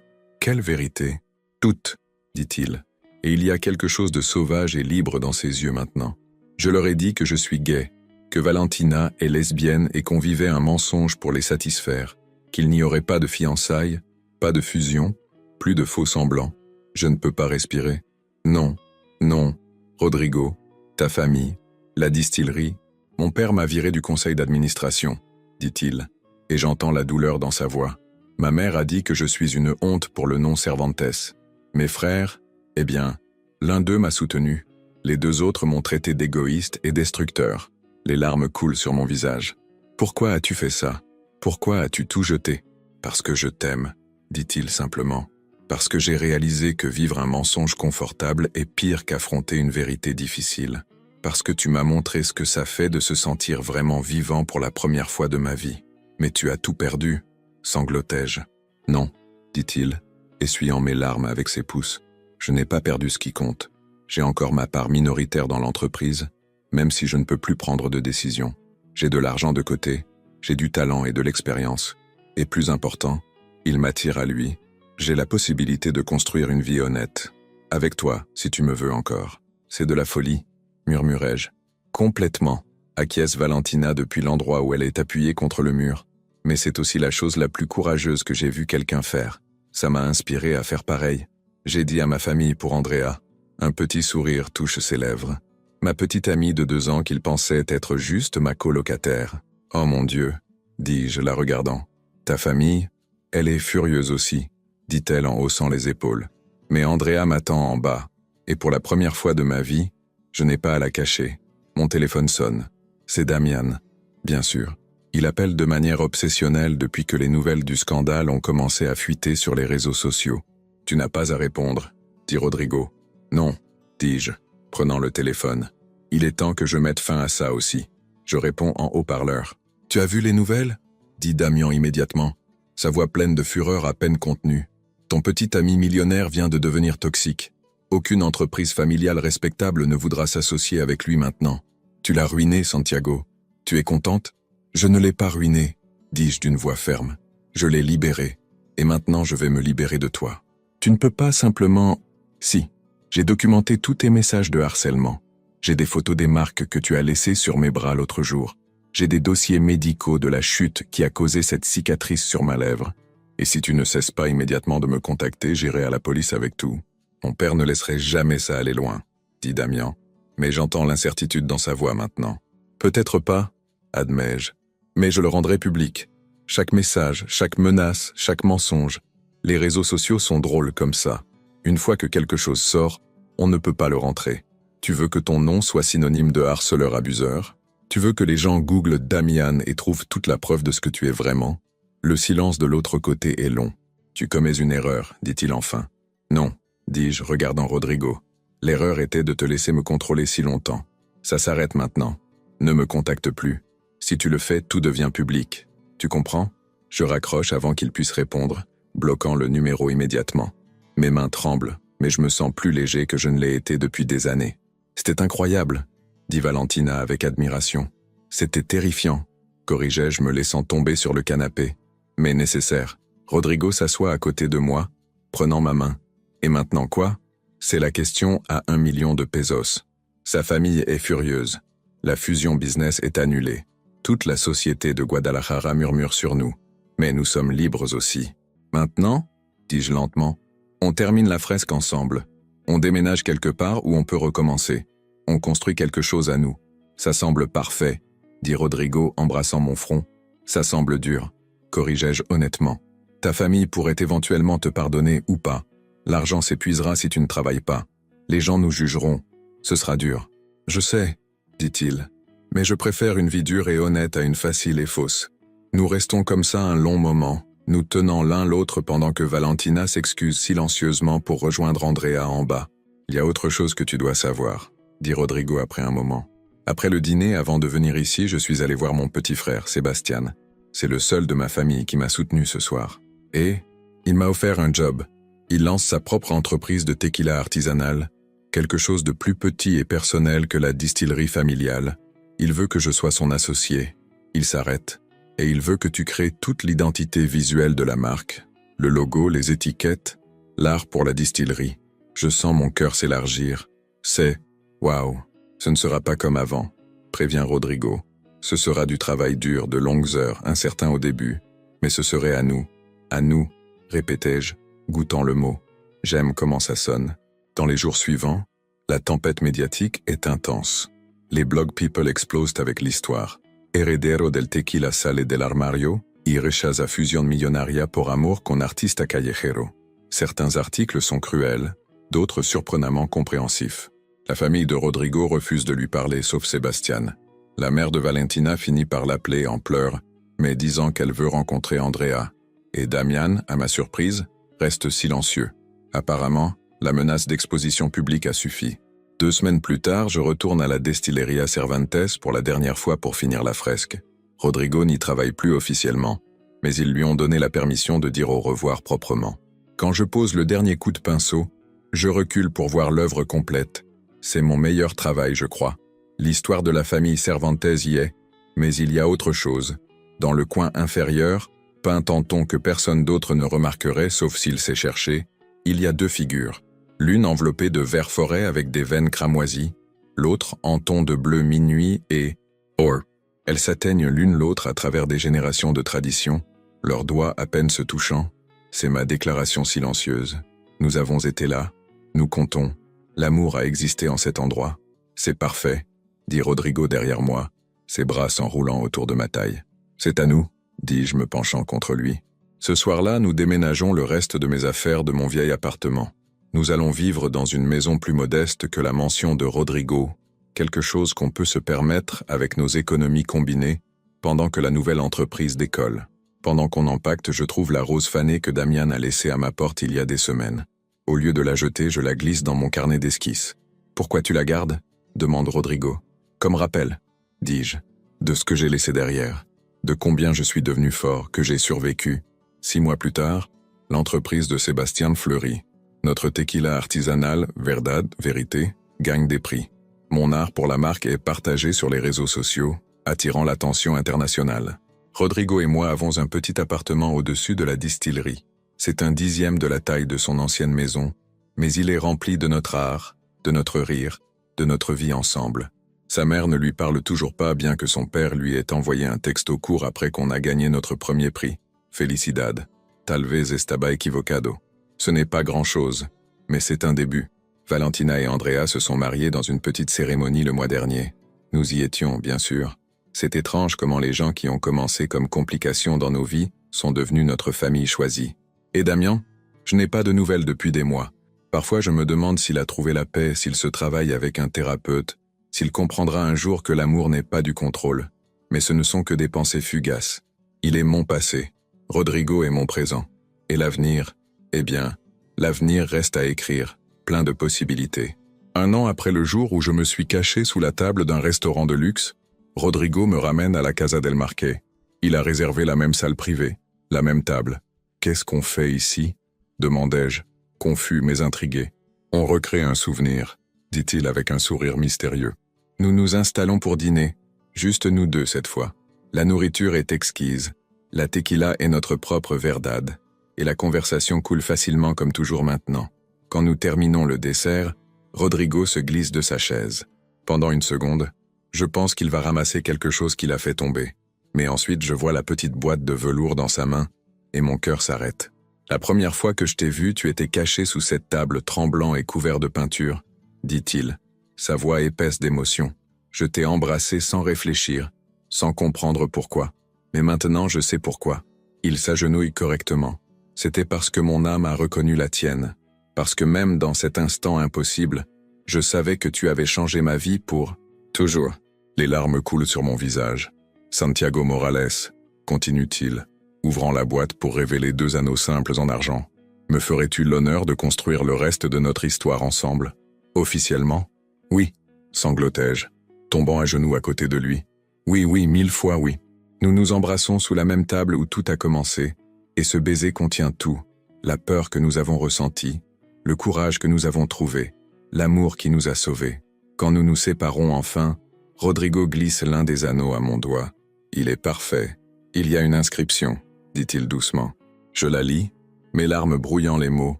Quelle vérité? Toute, dit-il. Et il y a quelque chose de sauvage et libre dans ses yeux maintenant. Je leur ai dit que je suis gay, que Valentina est lesbienne et qu'on vivait un mensonge pour les satisfaire, qu'il n'y aurait pas de fiançailles, pas de fusion, plus de faux semblants. Je ne peux pas respirer. Non, non, Rodrigo, ta famille, la distillerie, mon père m'a viré du conseil d'administration, dit-il, et j'entends la douleur dans sa voix. Ma mère a dit que je suis une honte pour le nom Cervantes. Mes frères, eh bien, l'un d'eux m'a soutenu. Les deux autres m'ont traité d'égoïste et destructeur. Les larmes coulent sur mon visage. Pourquoi as-tu fait ça? Pourquoi as-tu tout jeté? Parce que je t'aime, dit-il simplement. Parce que j'ai réalisé que vivre un mensonge confortable est pire qu'affronter une vérité difficile. Parce que tu m'as montré ce que ça fait de se sentir vraiment vivant pour la première fois de ma vie. Mais tu as tout perdu, sanglotai-je. Non, dit-il, essuyant mes larmes avec ses pouces. Je n'ai pas perdu ce qui compte. J'ai encore ma part minoritaire dans l'entreprise, même si je ne peux plus prendre de décision. J'ai de l'argent de côté, j'ai du talent et de l'expérience. Et plus important, il m'attire à lui. J'ai la possibilité de construire une vie honnête. Avec toi, si tu me veux encore. C'est de la folie, murmurai-je. Complètement, acquiesce Valentina depuis l'endroit où elle est appuyée contre le mur. Mais c'est aussi la chose la plus courageuse que j'ai vu quelqu'un faire. Ça m'a inspiré à faire pareil. J'ai dit à ma famille pour Andrea. Un petit sourire touche ses lèvres. Ma petite amie de 2 ans qu'il pensait être juste ma colocataire. Oh mon Dieu, dis-je la regardant. Ta famille, elle est furieuse aussi, dit-elle en haussant les épaules. Mais Andrea m'attend en bas, et pour la première fois de ma vie, je n'ai pas à la cacher. Mon téléphone sonne. C'est Damian, bien sûr. Il appelle de manière obsessionnelle depuis que les nouvelles du scandale ont commencé à fuiter sur les réseaux sociaux. Tu n'as pas à répondre, dit Rodrigo. Non, dis-je, prenant le téléphone. Il est temps que je mette fin à ça aussi. Je réponds en haut-parleur. Tu as vu les nouvelles? Dit Damian immédiatement, sa voix pleine de fureur à peine contenue. Ton petit ami millionnaire vient de devenir toxique. Aucune entreprise familiale respectable ne voudra s'associer avec lui maintenant. Tu l'as ruiné, Santiago. Tu es contente? Je ne l'ai pas ruiné, dis-je d'une voix ferme. Je l'ai libéré, et maintenant je vais me libérer de toi. Tu ne peux pas simplement... Si. J'ai documenté tous tes messages de harcèlement. J'ai des photos des marques que tu as laissées sur mes bras l'autre jour. J'ai des dossiers médicaux de la chute qui a causé cette cicatrice sur ma lèvre. Et si tu ne cesses pas immédiatement de me contacter, j'irai à la police avec tout. Mon père ne laisserait jamais ça aller loin, dit Damian. Mais j'entends l'incertitude dans sa voix maintenant. Peut-être pas, admets-je. Mais je le rendrai public. Chaque message, chaque menace, chaque mensonge. Les réseaux sociaux sont drôles comme ça. Une fois que quelque chose sort, on ne peut pas le rentrer. Tu veux que ton nom soit synonyme de harceleur-abuseur? Tu veux que les gens googlent Damian et trouvent toute la preuve de ce que tu es vraiment? Le silence de l'autre côté est long. Tu commets une erreur, dit-il enfin. Non, dis-je, regardant Rodrigo. L'erreur était de te laisser me contrôler si longtemps. Ça s'arrête maintenant. Ne me contacte plus. Si tu le fais, tout devient public. Tu comprends? Je raccroche avant qu'il puisse répondre, bloquant le numéro immédiatement. Mes mains tremblent, mais je me sens plus léger que je ne l'ai été depuis des années. C'était incroyable, dit Valentina avec admiration. C'était terrifiant, corrigeai-je me laissant tomber sur le canapé. Mais nécessaire. Rodrigo s'assoit à côté de moi, prenant ma main. Et maintenant quoi? C'est la question à 1 million de pesos. Sa famille est furieuse. La fusion business est annulée. Toute la société de Guadalajara murmure sur nous. Mais nous sommes libres aussi. Maintenant, dis-je lentement, on termine la fresque ensemble. On déménage quelque part où on peut recommencer. On construit quelque chose à nous. Ça semble parfait, dit Rodrigo embrassant mon front. Ça semble dur, corrigeai-je honnêtement. Ta famille pourrait éventuellement te pardonner ou pas. L'argent s'épuisera si tu ne travailles pas. Les gens nous jugeront. Ce sera dur. Je sais, dit-il. Mais je préfère une vie dure et honnête à une facile et fausse. Nous restons comme ça un long moment, nous tenant l'un l'autre pendant que Valentina s'excuse silencieusement pour rejoindre Andrea en bas. Il y a autre chose que tu dois savoir, dit Rodrigo après un moment. Après le dîner, avant de venir ici, je suis allé voir mon petit frère, Sébastien. C'est le seul de ma famille qui m'a soutenu ce soir. Et il m'a offert un job. Il lance sa propre entreprise de tequila artisanal, quelque chose de plus petit et personnel que la distillerie familiale. Il veut que je sois son associé. Il s'arrête. Et il veut que tu crées toute l'identité visuelle de la marque, le logo, les étiquettes, l'art pour la distillerie. Je sens mon cœur s'élargir. C'est « Waouh, ce ne sera pas comme avant », prévient Rodrigo. Ce sera du travail dur, de longues heures, incertain au début. Mais ce serait à nous, répétai-je, goûtant le mot. J'aime comment ça sonne. Dans les jours suivants, la tempête médiatique est intense. Les blog people explosent avec l'histoire. Heredero del tequila sale del armario y rechaza fusión millonaria por amor con artista callejero. Certains articles sont cruels, d'autres surprenamment compréhensifs. La famille de Rodrigo refuse de lui parler sauf Sébastien. La mère de Valentina finit par l'appeler en pleurs, mais disant qu'elle veut rencontrer Andrea. Et Damian, à ma surprise, reste silencieux. Apparemment, la menace d'exposition publique a suffi. 2 semaines plus tard, je retourne à la Destilleria Cervantes pour la dernière fois pour finir la fresque. Rodrigo n'y travaille plus officiellement, mais ils lui ont donné la permission de dire au revoir proprement. Quand je pose le dernier coup de pinceau, je recule pour voir l'œuvre complète. C'est mon meilleur travail, je crois. L'histoire de la famille Cervantes y est, mais il y a autre chose. Dans le coin inférieur, peint en ton que personne d'autre ne remarquerait sauf s'il sait chercher, il y a 2 figures. L'une enveloppée de vert forêt avec des veines cramoisies, l'autre en ton de bleu minuit et or. Elles s'atteignent l'une l'autre à travers des générations de traditions, leurs doigts à peine se touchant. C'est ma déclaration silencieuse. Nous avons été là, nous comptons. L'amour a existé en cet endroit. C'est parfait, dit Rodrigo derrière moi, ses bras s'enroulant autour de ma taille. C'est à nous, dis-je me penchant contre lui. Ce soir-là, nous déménageons le reste de mes affaires de mon vieil appartement. Nous allons vivre dans une maison plus modeste que la mansion de Rodrigo, quelque chose qu'on peut se permettre avec nos économies combinées pendant que la nouvelle entreprise décolle. Pendant qu'on empaquete, je trouve la rose fanée que Damian a laissée à ma porte il y a des semaines. Au lieu de la jeter, je la glisse dans mon carnet d'esquisses. « Pourquoi tu la gardes ?» demande Rodrigo. « Comme rappel, dis-je, de ce que j'ai laissé derrière, de combien je suis devenu fort, que j'ai survécu. » 6 mois plus tard, l'entreprise de Sébastien fleurit. Notre tequila artisanal, Verdad, Vérité, gagne des prix. Mon art pour la marque est partagé sur les réseaux sociaux, attirant l'attention internationale. Rodrigo et moi avons un petit appartement au-dessus de la distillerie. C'est un 10e de la taille de son ancienne maison, mais il est rempli de notre art, de notre rire, de notre vie ensemble. Sa mère ne lui parle toujours pas bien que son père lui ait envoyé un texto court après qu'on a gagné notre premier prix. Felicidad, tal vez estaba equivocado. Ce n'est pas grand-chose, mais c'est un début. Valentina et Andrea se sont mariés dans une petite cérémonie le mois dernier. Nous y étions, bien sûr. C'est étrange comment les gens qui ont commencé comme complications dans nos vies sont devenus notre famille choisie. Et Damien ? Je n'ai pas de nouvelles depuis des mois. Parfois je me demande s'il a trouvé la paix, s'il se travaille avec un thérapeute, s'il comprendra un jour que l'amour n'est pas du contrôle. Mais ce ne sont que des pensées fugaces. Il est mon passé. Rodrigo est mon présent. Et l'avenir ? Eh bien, l'avenir reste à écrire, plein de possibilités. 1 an après le jour où je me suis caché sous la table d'un restaurant de luxe, Rodrigo me ramène à la Casa del Marqués. Il a réservé la même salle privée, la même table. « Qu'est-ce qu'on fait ici ?» demandai-je, confus mais intrigué. « On recrée un souvenir », dit-il avec un sourire mystérieux. Nous nous installons pour dîner, juste nous 2 cette fois. La nourriture est exquise, la tequila est notre propre verdad, et la conversation coule facilement comme toujours maintenant. Quand nous terminons le dessert, Rodrigo se glisse de sa chaise. Pendant une seconde, je pense qu'il va ramasser quelque chose qu'il a fait tomber. Mais ensuite, je vois la petite boîte de velours dans sa main, et mon cœur s'arrête. La première fois que je t'ai vu, tu étais caché sous cette table, tremblant et couvert de peinture, dit-il, sa voix épaisse d'émotion. Je t'ai embrassé sans réfléchir, sans comprendre pourquoi. Mais maintenant, je sais pourquoi. Il s'agenouille correctement. C'était parce que mon âme a reconnu la tienne, parce que même dans cet instant impossible, je savais que tu avais changé ma vie pour toujours. Les larmes coulent sur mon visage. Santiago Morales, continue-t-il, ouvrant la boîte pour révéler 2 anneaux simples en argent. Me ferais-tu l'honneur de construire le reste de notre histoire ensemble ? Officiellement ? Oui, sanglotai-je. tombant à genoux à côté de lui. Oui, oui, 1000 fois oui. Nous nous embrassons sous la même table où tout a commencé, et ce baiser contient tout, la peur que nous avons ressentie, le courage que nous avons trouvé, l'amour qui nous a sauvés. Quand nous nous séparons enfin, Rodrigo glisse l'un des anneaux à mon doigt. Il est parfait. Il y a une inscription, dit-il doucement. Je la lis, mes larmes brouillant les mots.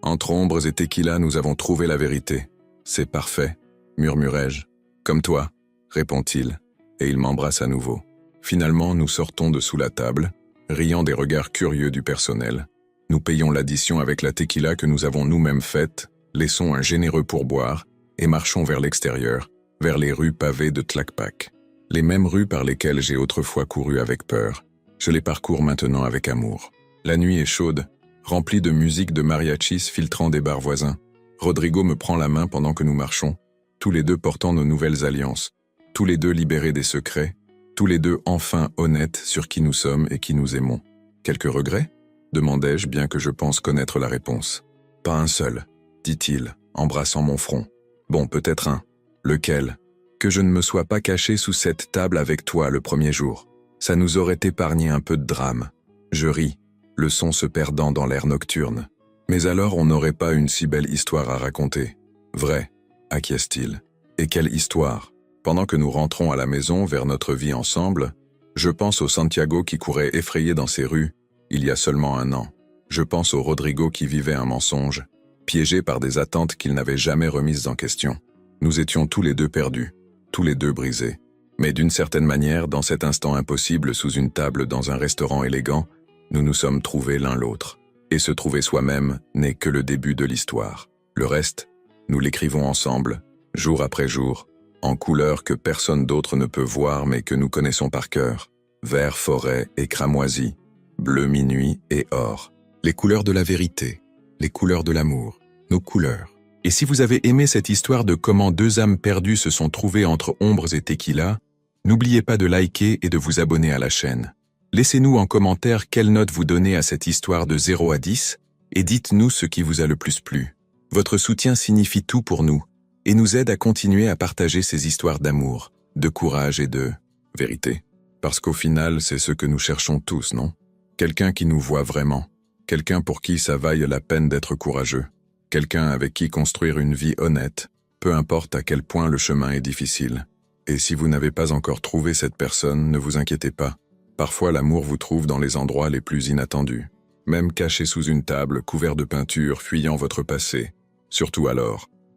Entre ombres et tequila, nous avons trouvé la vérité. C'est parfait, murmurai-je. Comme toi, répond-il, et il m'embrasse à nouveau. Finalement, nous sortons de sous la table, riant des regards curieux du personnel. Nous payons l'addition avec la tequila que nous avons nous-mêmes faite, laissons un généreux pourboire, et marchons vers l'extérieur, vers les rues pavées de Tlacpac. Les mêmes rues par lesquelles j'ai autrefois couru avec peur. Je les parcours maintenant avec amour. La nuit est chaude, remplie de musique de mariachis filtrant des bars voisins. Rodrigo me prend la main pendant que nous marchons, tous les deux portant nos nouvelles alliances, tous les deux libérés des secrets, tous les deux enfin honnêtes sur qui nous sommes et qui nous aimons. Quelques regrets ? Demandai-je, bien que je pense connaître la réponse. Pas un seul, dit-il, embrassant mon front. Bon, peut-être un. Lequel ? Que je ne me sois pas caché sous cette table avec toi le premier jour. Ça nous aurait épargné un peu de drame. Je ris, le son se perdant dans l'air nocturne. Mais alors on n'aurait pas une si belle histoire à raconter. Vrai, acquiesce-t-il. Et quelle histoire ? Pendant que nous rentrons à la maison vers notre vie ensemble, je pense au Santiago qui courait effrayé dans ses rues, il y a seulement 1 an. Je pense au Rodrigo qui vivait un mensonge, piégé par des attentes qu'il n'avait jamais remises en question. Nous étions tous les deux perdus, tous les deux brisés. Mais d'une certaine manière, dans cet instant impossible sous une table dans un restaurant élégant, nous nous sommes trouvés l'un l'autre. Et se trouver soi-même n'est que le début de l'histoire. Le reste, nous l'écrivons ensemble, jour après jour, en couleurs que personne d'autre ne peut voir mais que nous connaissons par cœur. Vert forêt et cramoisi, bleu minuit et or. Les couleurs de la vérité, les couleurs de l'amour, nos couleurs. Et si vous avez aimé cette histoire de comment 2 âmes perdues se sont trouvées entre ombres et tequila, n'oubliez pas de liker et de vous abonner à la chaîne. Laissez-nous en commentaire quelle note vous donnez à cette histoire de 0 à 10 et dites-nous ce qui vous a le plus plu. Votre soutien signifie tout pour nous et nous aide à continuer à partager ces histoires d'amour, de courage et de vérité. Parce qu'au final, c'est ce que nous cherchons tous, non ? Quelqu'un qui nous voit vraiment, quelqu'un pour qui ça vaille la peine d'être courageux, quelqu'un avec qui construire une vie honnête, peu importe à quel point le chemin est difficile. Et si vous n'avez pas encore trouvé cette personne, ne vous inquiétez pas. Parfois l'amour vous trouve dans les endroits les plus inattendus, même caché sous une table, couvert de peinture, fuyant votre passé. Surtout alors,